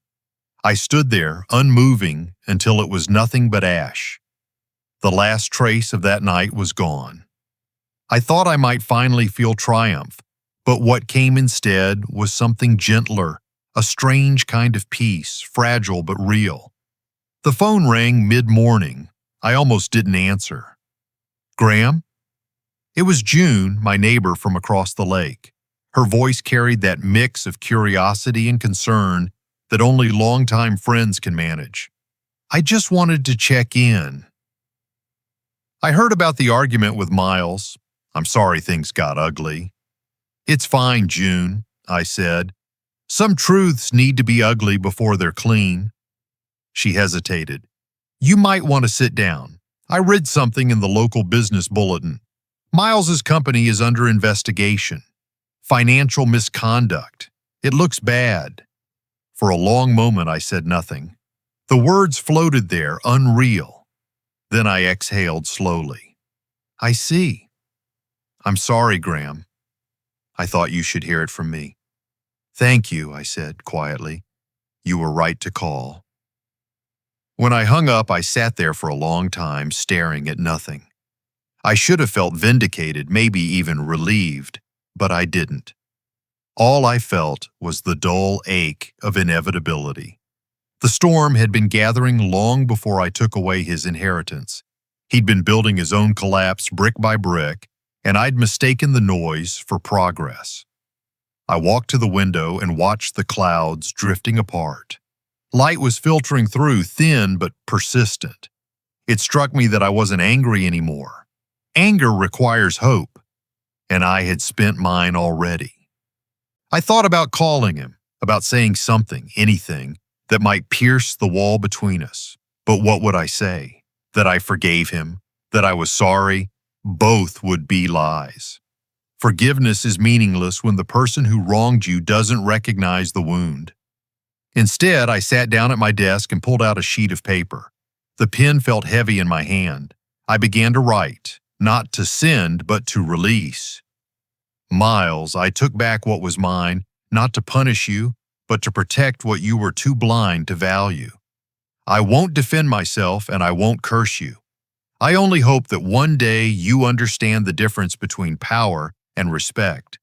I stood there, unmoving, until it was nothing but ash. The last trace of that night was gone. I thought I might finally feel triumph, but what came instead was something gentler, a strange kind of peace, fragile but real. The phone rang mid-morning. I almost didn't answer. "Graham?" It was June, my neighbor from across the lake. Her voice carried that mix of curiosity and concern that only longtime friends can manage. "I just wanted to check in. I heard about the argument with Miles. I'm sorry things got ugly." "It's fine, June," I said. "Some truths need to be ugly before they're clean." She hesitated. "You might want to sit down. I read something in the local business bulletin. Miles's company is under investigation. Financial misconduct. It looks bad." For a long moment I said nothing. The words floated there, unreal. Then I exhaled slowly. "I see." "I'm sorry, Graham. I thought you should hear it from me." "Thank you," I said quietly. "You were right to call." When I hung up, I sat there for a long time, staring at nothing. I should have felt vindicated, maybe even relieved, but I didn't. All I felt was the dull ache of inevitability. The storm had been gathering long before I took away his inheritance. He'd been building his own collapse brick by brick, and I'd mistaken the noise for progress. I walked to the window and watched the clouds drifting apart. Light was filtering through, thin but persistent. It struck me that I wasn't angry anymore. Anger requires hope, and I had spent mine already. I thought about calling him, about saying something, anything, that might pierce the wall between us. But what would I say? That I forgave him? That I was sorry? Both would be lies. Forgiveness is meaningless when the person who wronged you doesn't recognize the wound. Instead, I sat down at my desk and pulled out a sheet of paper. The pen felt heavy in my hand. I began to write, not to send, but to release. "Miles, I took back what was mine, not to punish you, but to protect what you were too blind to value. I won't defend myself and I won't curse you. I only hope that one day you understand the difference between power and respect.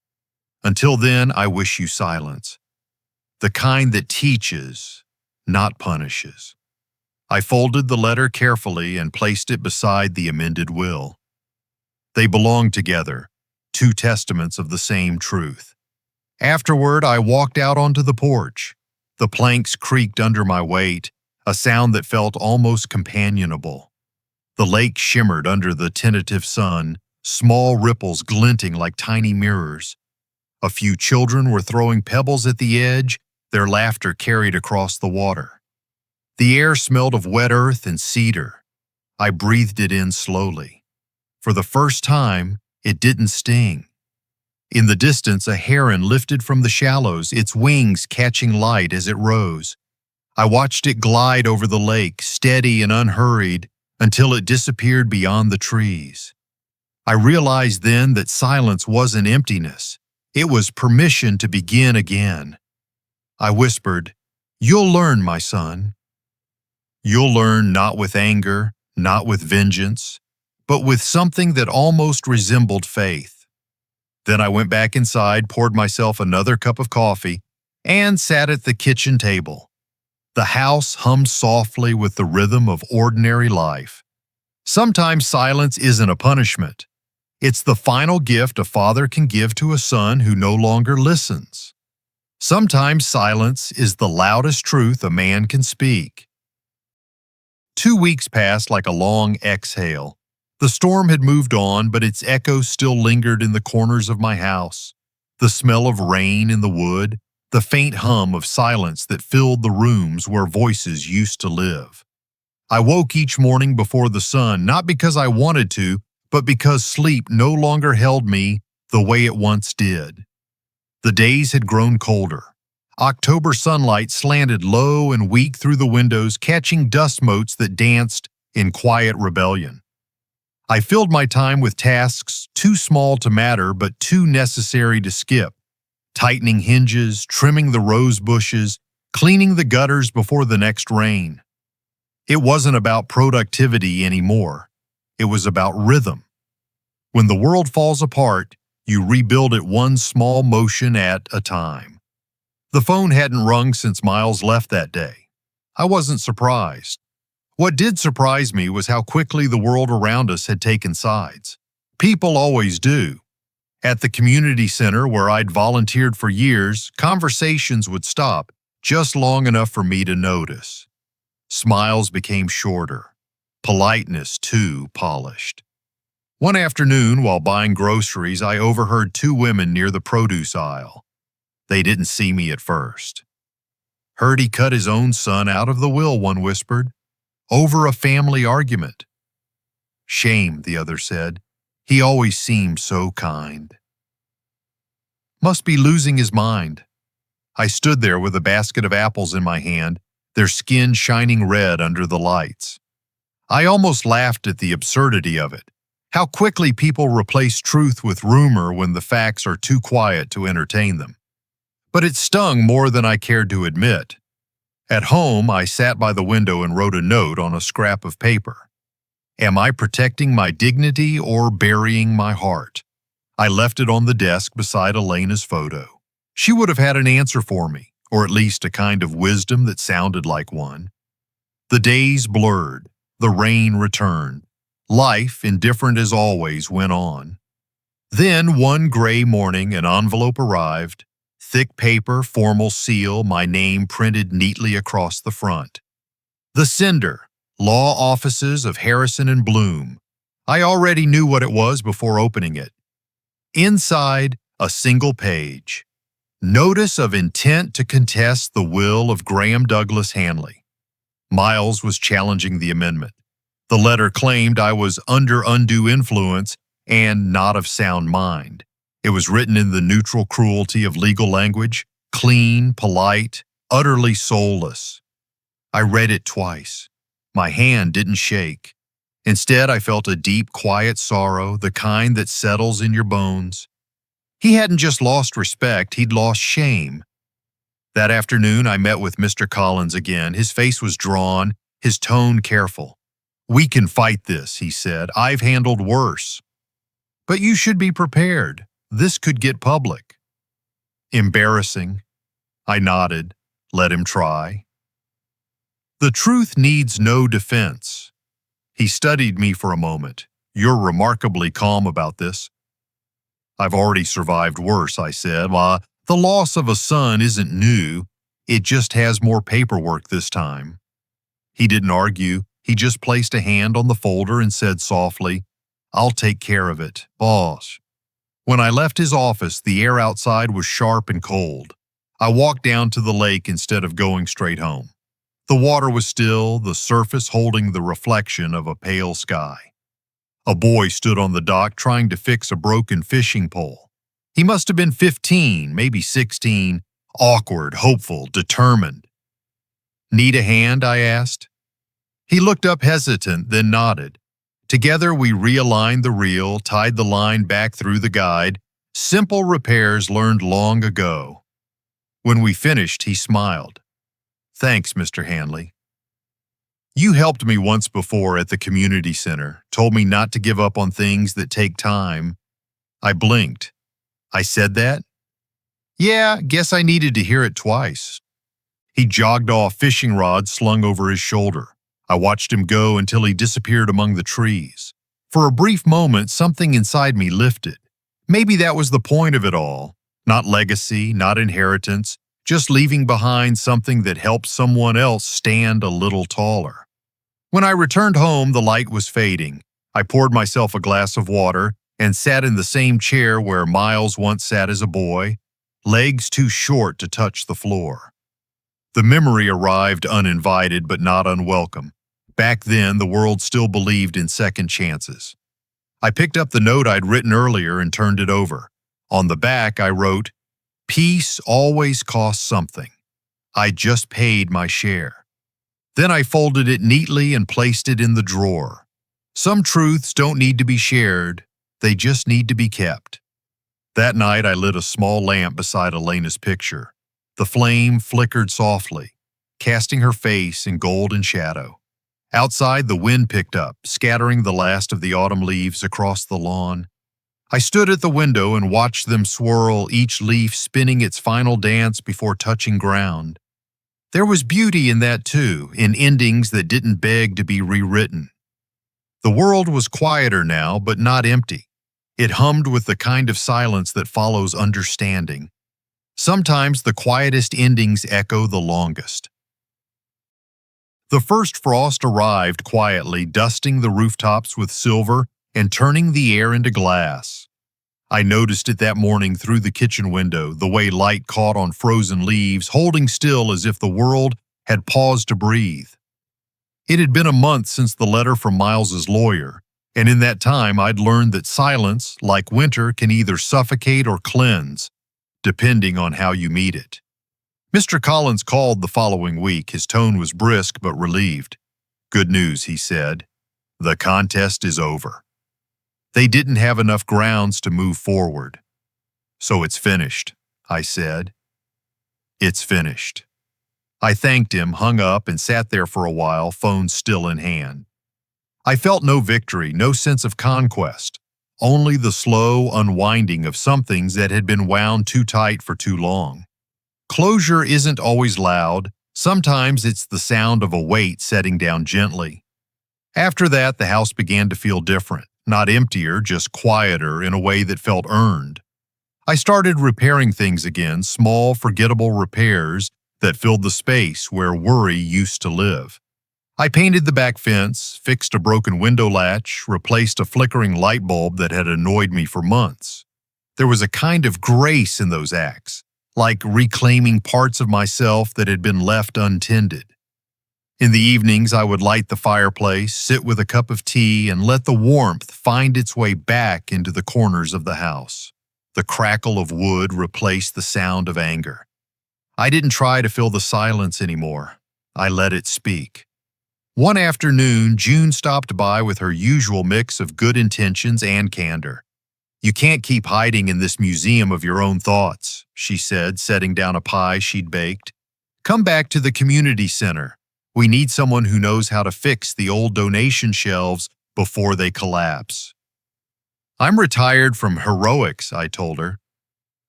Until then, I wish you silence. The kind that teaches, not punishes." I folded the letter carefully and placed it beside the amended will. They belonged together, two testaments of the same truth. Afterward, I walked out onto the porch. The planks creaked under my weight, a sound that felt almost companionable. The lake shimmered under the tentative sun, small ripples glinting like tiny mirrors. A few children were throwing pebbles at the edge, their laughter carried across the water. The air smelled of wet earth and cedar. I breathed it in slowly. For the first time, it didn't sting. In the distance, a heron lifted from the shallows, its wings catching light as it rose. I watched it glide over the lake, steady and unhurried, until it disappeared beyond the trees. I realized then that silence wasn't emptiness. It was permission to begin again. I whispered, "You'll learn, my son. You'll learn not with anger, not with vengeance, but with something that almost resembled faith." Then I went back inside, poured myself another cup of coffee, and sat at the kitchen table. The house hummed softly with the rhythm of ordinary life. Sometimes silence isn't a punishment. It's the final gift a father can give to a son who no longer listens. Sometimes silence is the loudest truth a man can speak. 2 weeks passed like a long exhale. The storm had moved on, but its echoes still lingered in the corners of my house. The smell of rain in the wood, the faint hum of silence that filled the rooms where voices used to live. I woke each morning before the sun, not because I wanted to, but because sleep no longer held me the way it once did. The days had grown colder. October sunlight slanted low and weak through the windows, catching dust motes that danced in quiet rebellion. I filled my time with tasks too small to matter but too necessary to skip. Tightening hinges, trimming the rose bushes, cleaning the gutters before the next rain. It wasn't about productivity anymore. It was about rhythm. When the world falls apart, you rebuild it one small motion at a time. The phone hadn't rung since Miles left that day. I wasn't surprised. What did surprise me was how quickly the world around us had taken sides. People always do. At the community center where I'd volunteered for years, conversations would stop just long enough for me to notice. Smiles became shorter. Politeness, too, polished. One afternoon, while buying groceries, I overheard two women near the produce aisle. They didn't see me at first. "Heard he cut his own son out of the will," one whispered. "Over a family argument." "Shame," the other said. "He always seemed so kind." Must be losing his mind. I stood there with a basket of apples in my hand, their skin shining red under the lights. I almost laughed at the absurdity of it. How quickly people replace truth with rumor when the facts are too quiet to entertain them. But it stung more than I cared to admit. At home, I sat by the window and wrote a note on a scrap of paper. Am I protecting my dignity or burying my heart? I left it on the desk beside Elena's photo. She would have had an answer for me, or at least a kind of wisdom that sounded like one. The days blurred. The rain returned. Life, indifferent as always, went on. Then, one gray morning, an envelope arrived. Thick paper, formal seal, my name printed neatly across the front. The sender, Law Offices of Harrison and Bloom. I already knew what it was before opening it. Inside, a single page. Notice of intent to contest the will of Graham Douglas Hanley. Miles was challenging the amendment. The letter claimed I was under undue influence and not of sound mind. It was written in the neutral cruelty of legal language, clean, polite, utterly soulless. I read it twice. My hand didn't shake. Instead, I felt a deep, quiet sorrow, the kind that settles in your bones. He hadn't just lost respect, he'd lost shame. That afternoon, I met with Mr. Collins again. His face was drawn, his tone careful. "We can fight this," he said. "I've handled worse. But you should be prepared. This could get public." Embarrassing. I nodded. Let him try. The truth needs no defense. He studied me for a moment. "You're remarkably calm about this." "I've already survived worse," I said. The loss of a son isn't new. It just has more paperwork this time." He didn't argue. He just placed a hand on the folder and said softly, "I'll take care of it, boss." When I left his office, the air outside was sharp and cold. I walked down to the lake instead of going straight home. The water was still, the surface holding the reflection of a pale sky. A boy stood on the dock trying to fix a broken fishing pole. He must have been 15, maybe 16, awkward, hopeful, determined. "Need a hand?" I asked. He looked up hesitant, then nodded. Together we realigned the reel, tied the line back through the guide, simple repairs learned long ago. When we finished, he smiled. "Thanks, Mr. Hanley. You helped me once before at the community center, told me not to give up on things that take time." I blinked. "I said that?" "Yeah, guess I needed to hear it twice." He jogged off, fishing rod slung over his shoulder. I watched him go until he disappeared among the trees. For a brief moment, something inside me lifted. Maybe that was the point of it all. Not legacy, not inheritance, just leaving behind something that helped someone else stand a little taller. When I returned home, the light was fading. I poured myself a glass of water and sat in the same chair where Miles once sat as a boy, legs too short to touch the floor. The memory arrived uninvited but not unwelcome. Back then, the world still believed in second chances. I picked up the note I'd written earlier and turned it over. On the back, I wrote, "Peace always costs something. I just paid my share." Then I folded it neatly and placed it in the drawer. Some truths don't need to be shared, they just need to be kept. That night, I lit a small lamp beside Elena's picture. The flame flickered softly, casting her face in golden shadow. Outside, the wind picked up, scattering the last of the autumn leaves across the lawn. I stood at the window and watched them swirl, each leaf spinning its final dance before touching ground. There was beauty in that too, in endings that didn't beg to be rewritten. The world was quieter now, but not empty. It hummed with the kind of silence that follows understanding. Sometimes the quietest endings echo the longest. The first frost arrived quietly, dusting the rooftops with silver and turning the air into glass. I noticed it that morning through the kitchen window, the way light caught on frozen leaves, holding still as if the world had paused to breathe. It had been a month since the letter from Miles's lawyer, and in that time I'd learned that silence, like winter, can either suffocate or cleanse, depending on how you meet it. Mr. Collins called the following week. His tone was brisk but relieved. "Good news," he said. "The contest is over." They didn't have enough grounds to move forward. "So it's finished," I said. "It's finished." I thanked him, hung up, and sat there for a while, phone still in hand. I felt no victory, no sense of conquest, only the slow unwinding of some things that had been wound too tight for too long. Closure isn't always loud. Sometimes it's the sound of a weight setting down gently. After that, the house began to feel different, not emptier, just quieter in a way that felt earned. I started repairing things again, small, forgettable repairs that filled the space where worry used to live. I painted the back fence, fixed a broken window latch, replaced a flickering light bulb that had annoyed me for months. There was a kind of grace in those acts, like reclaiming parts of myself that had been left untended. In the evenings, I would light the fireplace, sit with a cup of tea, and let the warmth find its way back into the corners of the house. The crackle of wood replaced the sound of anger. I didn't try to fill the silence anymore. I let it speak. One afternoon, June stopped by with her usual mix of good intentions and candor. "You can't keep hiding in this museum of your own thoughts," she said, setting down a pie she'd baked. "Come back to the community center. We need someone who knows how to fix the old donation shelves before they collapse." "I'm retired from heroics," I told her.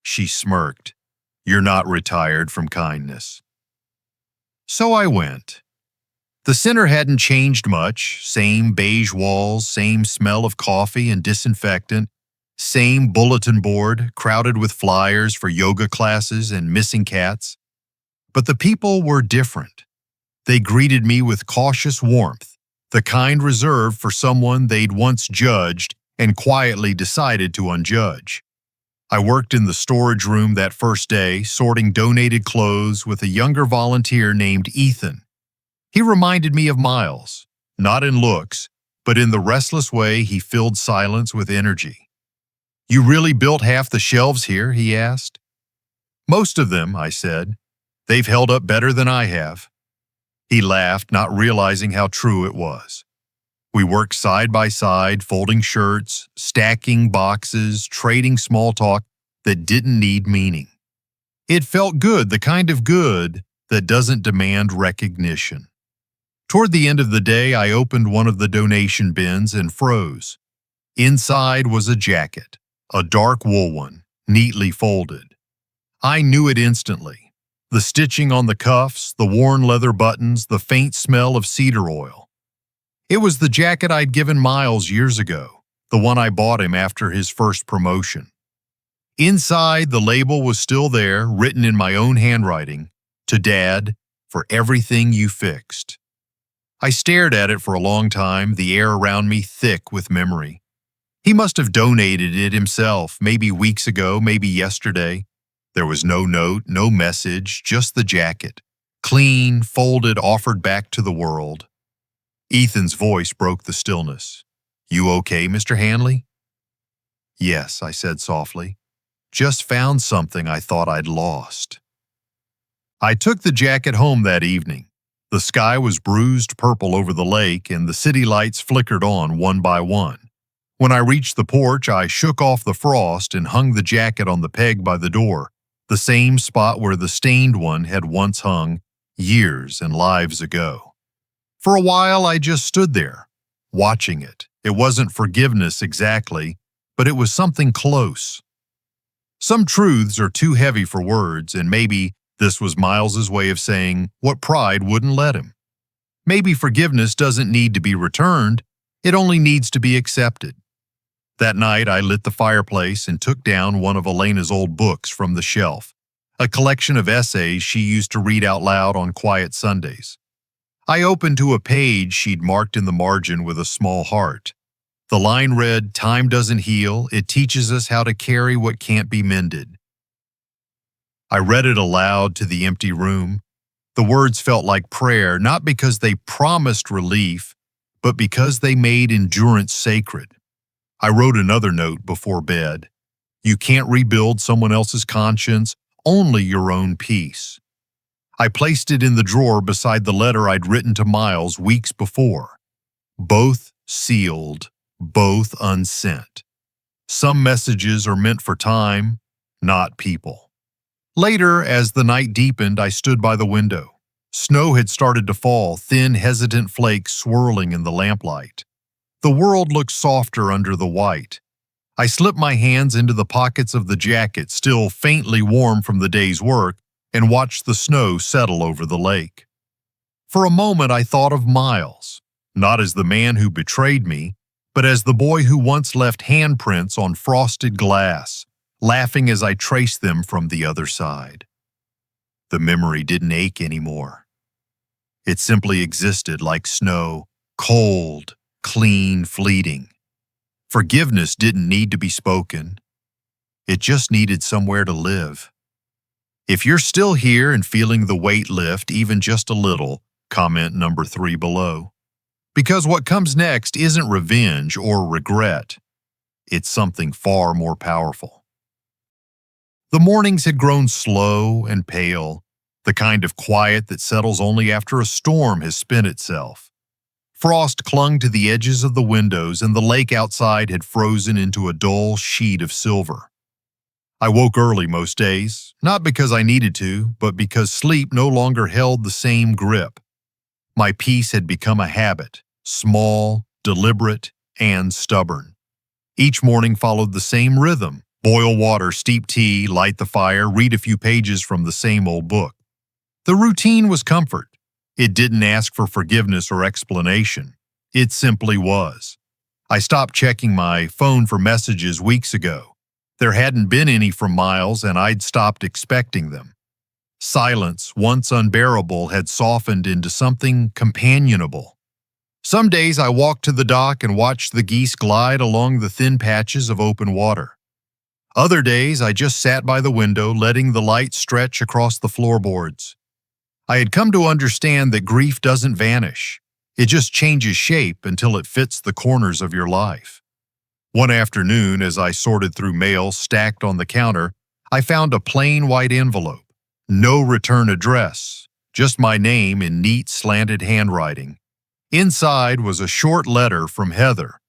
She smirked. "You're not retired from kindness." So I went. The center hadn't changed much. Same beige walls, same smell of coffee and disinfectant, same bulletin board crowded with flyers for yoga classes and missing cats. But the people were different. They greeted me with cautious warmth, the kind reserved for someone they'd once judged and quietly decided to unjudge. I worked in the storage room that first day, sorting donated clothes with a younger volunteer named Ethan. He reminded me of Miles, not in looks, but in the restless way he filled silence with energy. "You really built half the shelves here?" he asked. "Most of them," I said. "They've held up better than I have." He laughed, not realizing how true it was. We worked side by side, folding shirts, stacking boxes, trading small talk that didn't need meaning. It felt good, the kind of good that doesn't demand recognition. Toward the end of the day, I opened one of the donation bins and froze. Inside was a jacket, a dark wool one, neatly folded. I knew it instantly. The stitching on the cuffs, the worn leather buttons, the faint smell of cedar oil. It was the jacket I'd given Miles years ago, the one I bought him after his first promotion. Inside, the label was still there, written in my own handwriting, "To Dad, for everything you fixed." I stared at it for a long time, the air around me thick with memory. He must have donated it himself, maybe weeks ago, maybe yesterday. There was no note, no message, just the jacket. Clean, folded, offered back to the world. Ethan's voice broke the stillness. "You okay, Mr. Hanley?" "Yes," I said softly. "Just found something I thought I'd lost." I took the jacket home that evening. The sky was bruised purple over the lake, and the city lights flickered on one by one. When I reached the porch, I shook off the frost and hung the jacket on the peg by the door. The the same spot where the stained one had once hung years and lives ago. For a while, I just stood there, watching it. It wasn't forgiveness exactly, but it was something close. Some truths are too heavy for words, and maybe this was Miles's way of saying what pride wouldn't let him. Maybe forgiveness doesn't need to be returned, it only needs to be accepted. That night, I lit the fireplace and took down one of Elena's old books from the shelf, a collection of essays she used to read out loud on quiet Sundays. I opened to a page she'd marked in the margin with a small heart. The line read, "Time doesn't heal, it teaches us how to carry what can't be mended." I read it aloud to the empty room. The words felt like prayer, not because they promised relief, but because they made endurance sacred. I wrote another note before bed. You can't rebuild someone else's conscience, only your own peace. I placed it in the drawer beside the letter I'd written to Miles weeks before. Both sealed, both unsent. Some messages are meant for time, not people. Later, as the night deepened, I stood by the window. Snow had started to fall, thin, hesitant flakes swirling in the lamplight. The world looked softer under the white. I slipped my hands into the pockets of the jacket, still faintly warm from the day's work, and watched the snow settle over the lake. For a moment, I thought of Miles, not as the man who betrayed me, but as the boy who once left handprints on frosted glass, laughing as I traced them from the other side. The memory didn't ache anymore. It simply existed like snow, cold, clean, fleeting. Forgiveness didn't need to be spoken. It just needed somewhere to live. If you're still here and feeling the weight lift even just a little, comment number 3 below. Because what comes next isn't revenge or regret. It's something far more powerful. The mornings had grown slow and pale, the kind of quiet that settles only after a storm has spent itself. Frost clung to the edges of the windows, and the lake outside had frozen into a dull sheet of silver. I woke early most days, not because I needed to, but because sleep no longer held the same grip. My peace had become a habit, small, deliberate, and stubborn. Each morning followed the same rhythm: boil water, steep tea, light the fire, read a few pages from the same old book. The routine was comfort. It didn't ask for forgiveness or explanation. It simply was. I stopped checking my phone for messages weeks ago. There hadn't been any from Miles, and I'd stopped expecting them. Silence, once unbearable, had softened into something companionable. Some days I walked to the dock and watched the geese glide along the thin patches of open water. Other days I just sat by the window, letting the light stretch across the floorboards. I had come to understand that grief doesn't vanish. It just changes shape until it fits the corners of your life. One afternoon, as I sorted through mail stacked on the counter, I found a plain white envelope. No return address, just my name in neat, slanted handwriting. Inside was a short letter from Heather.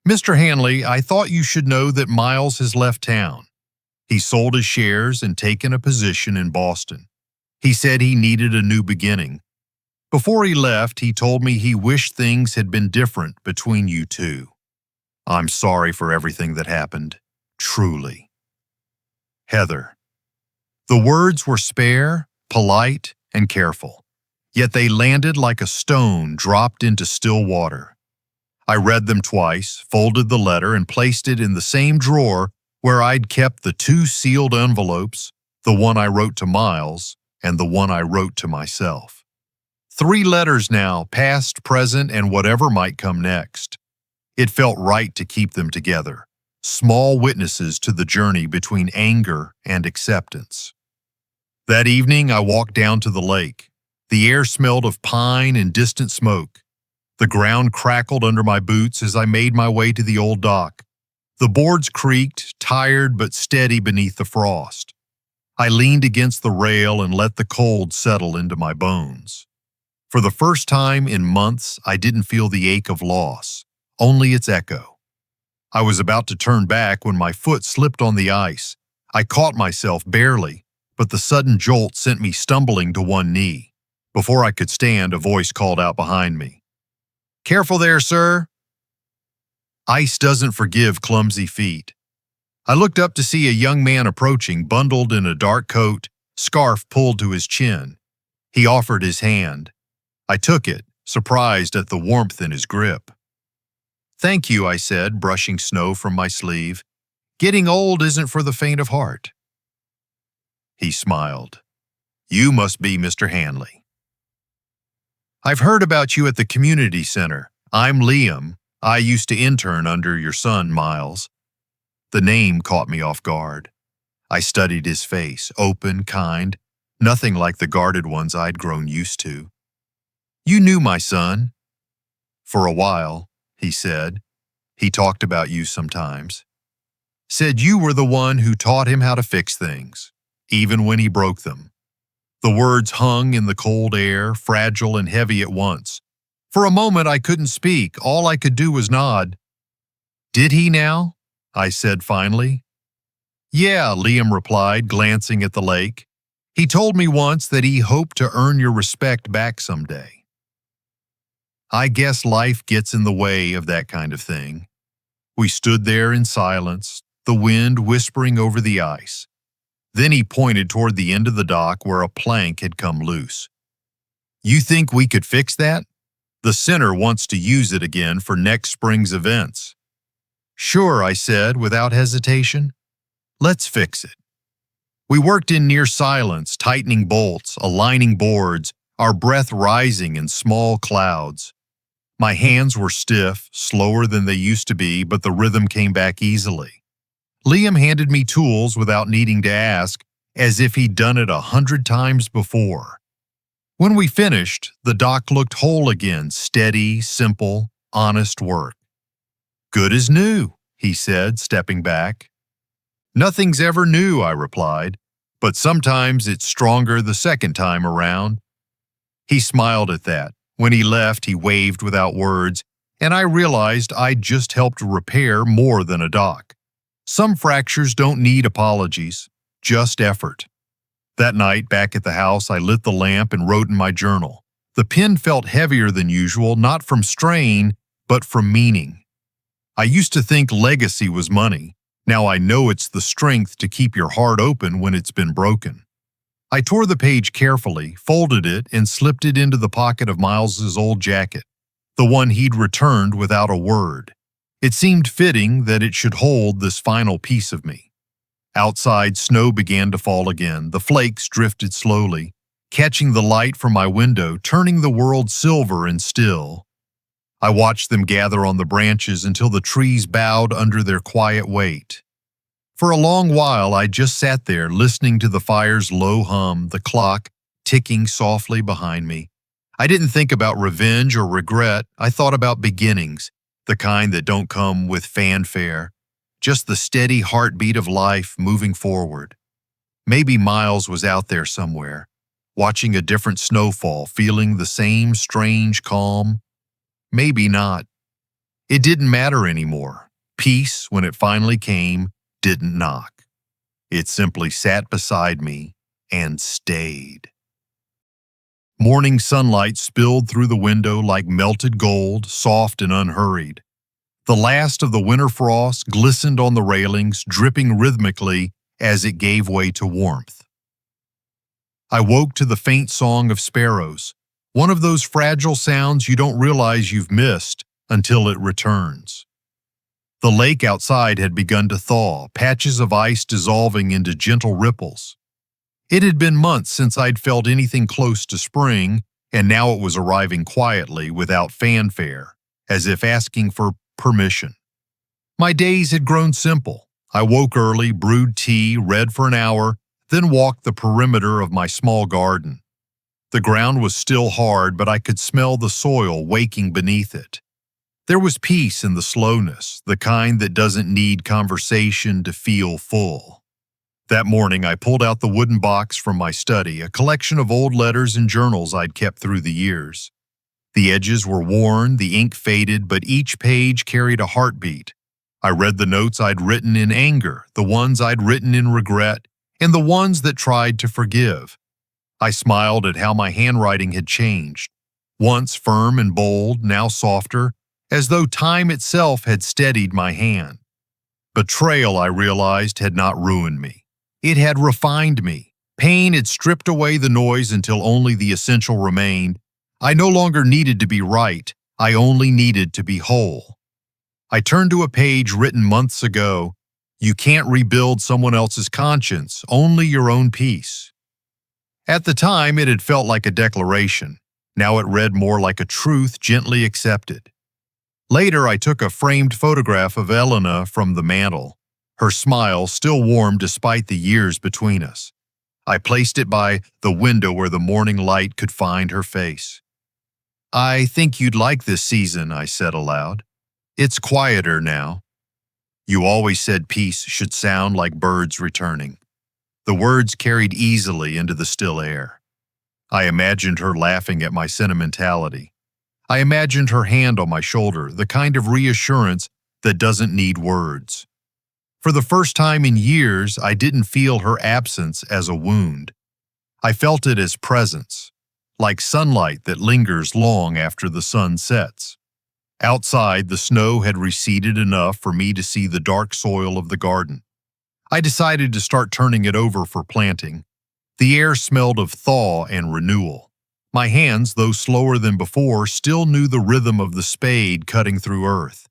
"Mr. Hanley, I thought you should know that Miles has left town. He sold his shares and taken a position in Boston. He said he needed a new beginning. Before he left, he told me he wished things had been different between you two. I'm sorry for everything that happened, truly. Heather." The words were spare, polite, and careful, yet they landed like a stone dropped into still water. I read them twice, folded the letter, and placed it in the same drawer where I'd kept the 2 sealed envelopes, the one I wrote to Miles and the one I wrote to myself. 3 letters now, past, present, and whatever might come next. It felt right to keep them together, small witnesses to the journey between anger and acceptance. That evening, I walked down to the lake. The air smelled of pine and distant smoke. The ground crackled under my boots as I made my way to the old dock. The boards creaked, tired but steady beneath the frost. I leaned against the rail and let the cold settle into my bones. For the first time in months, I didn't feel the ache of loss, only its echo. I was about to turn back when my foot slipped on the ice. I caught myself barely, but the sudden jolt sent me stumbling to one knee. Before I could stand, a voice called out behind me. "Careful there, sir." Ice doesn't forgive clumsy feet. I looked up to see a young man approaching, bundled in a dark coat, scarf pulled to his chin. He offered his hand. I took it, surprised at the warmth in his grip. "Thank you," I said, brushing snow from my sleeve. "Getting old isn't for the faint of heart." He smiled. "You must be Mr. Hanley. I've heard about you at the community center. I'm Liam. I used to intern under your son, Miles." The name caught me off guard. I studied his face, open, kind, nothing like the guarded ones I'd grown used to. "You knew my son." "For a while," he said. "He talked about you sometimes. Said you were the one who taught him how to fix things, even when he broke them." The words hung in the cold air, fragile and heavy at once. For a moment I couldn't speak. All I could do was nod. "Did he now?" I said finally. "Yeah," Liam replied, glancing at the lake. "He told me once that he hoped to earn your respect back someday." I guess life gets in the way of that kind of thing. We stood there in silence, the wind whispering over the ice. Then he pointed toward the end of the dock where a plank had come loose. "You think we could fix that? The center wants to use it again for next spring's events." "Sure," I said without hesitation. "Let's fix it." We worked in near silence, tightening bolts, aligning boards, our breath rising in small clouds. My hands were stiff, slower than they used to be, but the rhythm came back easily. Liam handed me tools without needing to ask, as if he'd done it 100 times before. When we finished, the dock looked whole again, steady, simple, honest work. "Good as new," he said, stepping back. "Nothing's ever new," I replied, "but sometimes it's stronger the second time around." He smiled at that. When he left, he waved without words, and I realized I'd just helped repair more than a dock. Some fractures don't need apologies, just effort. That night, back at the house, I lit the lamp and wrote in my journal. The pen felt heavier than usual, not from strain, but from meaning. I used to think legacy was money. Now I know it's the strength to keep your heart open when it's been broken. I tore the page carefully, folded it, and slipped it into the pocket of Miles's old jacket, the one he'd returned without a word. It seemed fitting that it should hold this final piece of me. Outside, snow began to fall again. The flakes drifted slowly, catching the light from my window, turning the world silver and still. I watched them gather on the branches until the trees bowed under their quiet weight. For a long while, I just sat there, listening to the fire's low hum, the clock ticking softly behind me. I didn't think about revenge or regret. I thought about beginnings, the kind that don't come with fanfare, just the steady heartbeat of life moving forward. Maybe Miles was out there somewhere, watching a different snowfall, feeling the same strange calm. Maybe not. It didn't matter anymore. Peace, when it finally came, didn't knock. It simply sat beside me and stayed. Morning sunlight spilled through the window like melted gold, soft and unhurried. The last of the winter frost glistened on the railings, dripping rhythmically as it gave way to warmth. I woke to the faint song of sparrows, one of those fragile sounds you don't realize you've missed until it returns. The lake outside had begun to thaw, patches of ice dissolving into gentle ripples. It had been months since I'd felt anything close to spring, and now it was arriving quietly, without fanfare, as if asking for permission. My days had grown simple. I woke early, brewed tea, read for an hour, then walked the perimeter of my small garden. The ground was still hard, but I could smell the soil waking beneath it. There was peace in the slowness, the kind that doesn't need conversation to feel full. That morning, I pulled out the wooden box from my study, a collection of old letters and journals I'd kept through the years. The edges were worn, the ink faded, but each page carried a heartbeat. I read the notes I'd written in anger, the ones I'd written in regret, and the ones that tried to forgive. I smiled at how my handwriting had changed, once firm and bold, now softer, as though time itself had steadied my hand. Betrayal, I realized, had not ruined me. It had refined me. Pain had stripped away the noise until only the essential remained. I no longer needed to be right. I only needed to be whole. I turned to a page written months ago. You can't rebuild someone else's conscience, only your own peace. At the time, it had felt like a declaration. Now it read more like a truth gently accepted. Later, I took a framed photograph of Elena from the mantel, her smile still warm despite the years between us. I placed it by the window where the morning light could find her face. "I think you'd like this season," I said aloud. "It's quieter now." You always said peace should sound like birds returning. The words carried easily into the still air. I imagined her laughing at my sentimentality. I imagined her hand on my shoulder, the kind of reassurance that doesn't need words. For the first time in years, I didn't feel her absence as a wound. I felt it as presence, like sunlight that lingers long after the sun sets. Outside, the snow had receded enough for me to see the dark soil of the garden. I decided to start turning it over for planting. The air smelled of thaw and renewal. My hands, though slower than before, still knew the rhythm of the spade cutting through earth.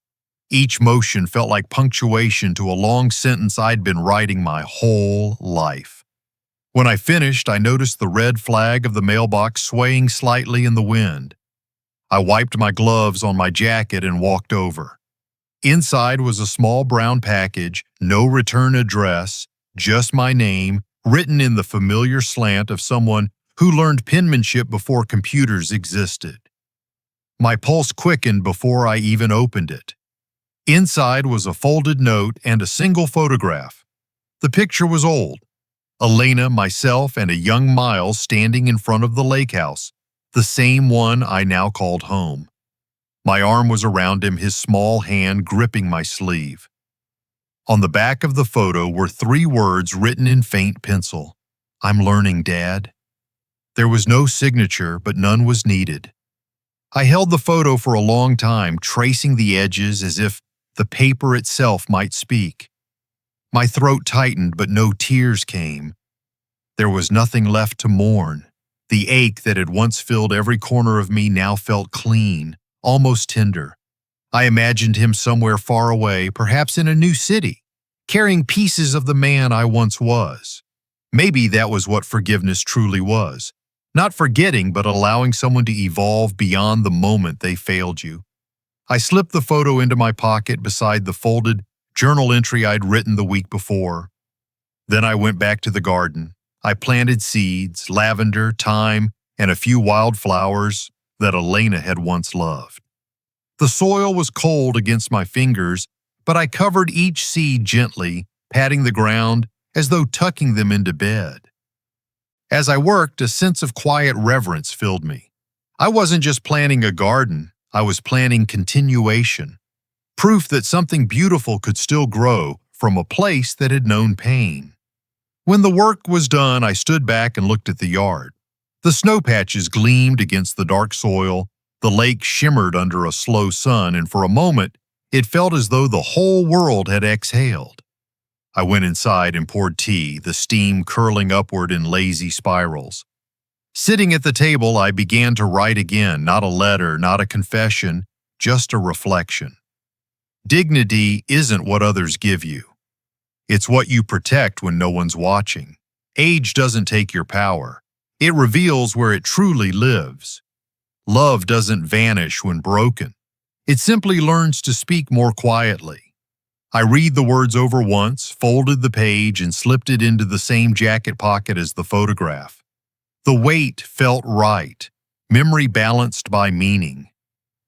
Each motion felt like punctuation to a long sentence I'd been writing my whole life. When I finished, I noticed the red flag of the mailbox swaying slightly in the wind. I wiped my gloves on my jacket and walked over. Inside was a small brown package, no return address, just my name, written in the familiar slant of someone who learned penmanship before computers existed. My pulse quickened before I even opened it. Inside was a folded note and a single photograph. The picture was old. Elena, myself, and a young Miles standing in front of the lake house, the same one I now called home. My arm was around him, his small hand gripping my sleeve. On the back of the photo were 3 words written in faint pencil. "I'm learning, Dad." There was no signature, but none was needed. I held the photo for a long time, tracing the edges as if the paper itself might speak. My throat tightened, but no tears came. There was nothing left to mourn. The ache that had once filled every corner of me now felt clean, almost tender. I imagined him somewhere far away, perhaps in a new city, carrying pieces of the man I once was. Maybe that was what forgiveness truly was. Not forgetting, but allowing someone to evolve beyond the moment they failed you. I slipped the photo into my pocket beside the folded journal entry I'd written the week before. Then I went back to the garden. I planted seeds, lavender, thyme, and a few wildflowers that Elena had once loved. The soil was cold against my fingers, but I covered each seed gently, patting the ground as though tucking them into bed. As I worked, a sense of quiet reverence filled me. I wasn't just planting a garden, I was planting continuation, proof that something beautiful could still grow from a place that had known pain. When the work was done, I stood back and looked at the yard. The snow patches gleamed against the dark soil, the lake shimmered under a slow sun, and for a moment, it felt as though the whole world had exhaled. I went inside and poured tea, the steam curling upward in lazy spirals. Sitting at the table, I began to write again, not a letter, not a confession, just a reflection. Dignity isn't what others give you. It's what you protect when no one's watching. Age doesn't take your power. It reveals where it truly lives. Love doesn't vanish when broken. It simply learns to speak more quietly. I read the words over once, folded the page, and slipped it into the same jacket pocket as the photograph. The weight felt right, memory balanced by meaning.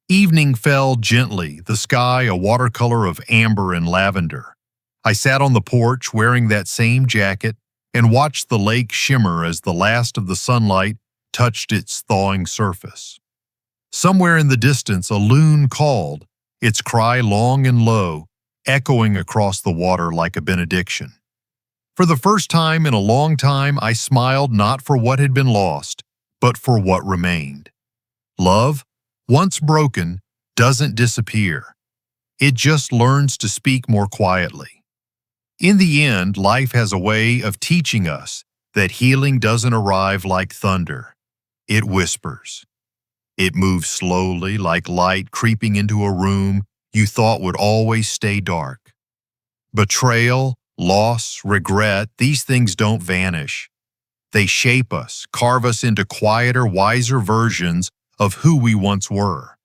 Evening fell gently, the sky a watercolor of amber and lavender. I sat on the porch wearing that same jacket and watched the lake shimmer as the last of the sunlight touched its thawing surface. Somewhere in the distance, a loon called, its cry long and low, echoing across the water like a benediction. For the first time in a long time, I smiled not for what had been lost, but for what remained. Love, once broken, doesn't disappear. It just learns to speak more quietly. In the end, life has a way of teaching us that healing doesn't arrive like thunder. It whispers. It moves slowly, like light creeping into a room you thought would always stay dark. Betrayal, loss, regret, these things don't vanish. They shape us, carve us into quieter, wiser versions of who we once were.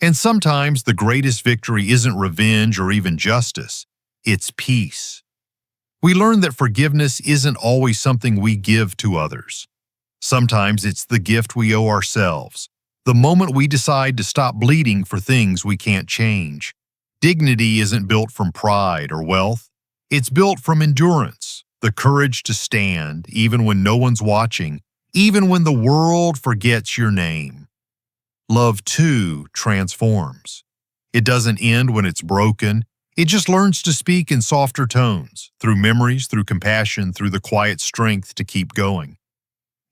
And sometimes the greatest victory isn't revenge or even justice, it's peace. We learn that forgiveness isn't always something we give to others. Sometimes it's the gift we owe ourselves, the moment we decide to stop bleeding for things we can't change. Dignity isn't built from pride or wealth. It's built from endurance, the courage to stand even when no one's watching, even when the world forgets your name. Love, too, transforms. It doesn't end when it's broken. It just learns to speak in softer tones, through memories, through compassion, through the quiet strength to keep going.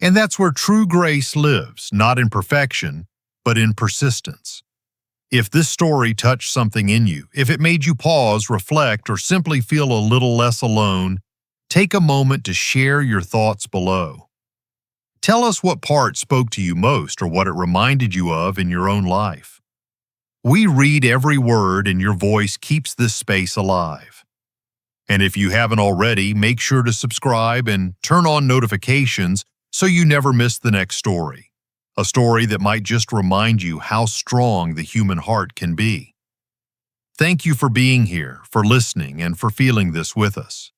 And that's where true grace lives, not in perfection, but in persistence. If this story touched something in you, if it made you pause, reflect, or simply feel a little less alone, take a moment to share your thoughts below. Tell us what part spoke to you most or what it reminded you of in your own life. We read every word and your voice keeps this space alive. And if you haven't already, make sure to subscribe and turn on notifications so you never miss the next story. A story that might just remind you how strong the human heart can be. Thank you for being here, for listening, and for feeling this with us.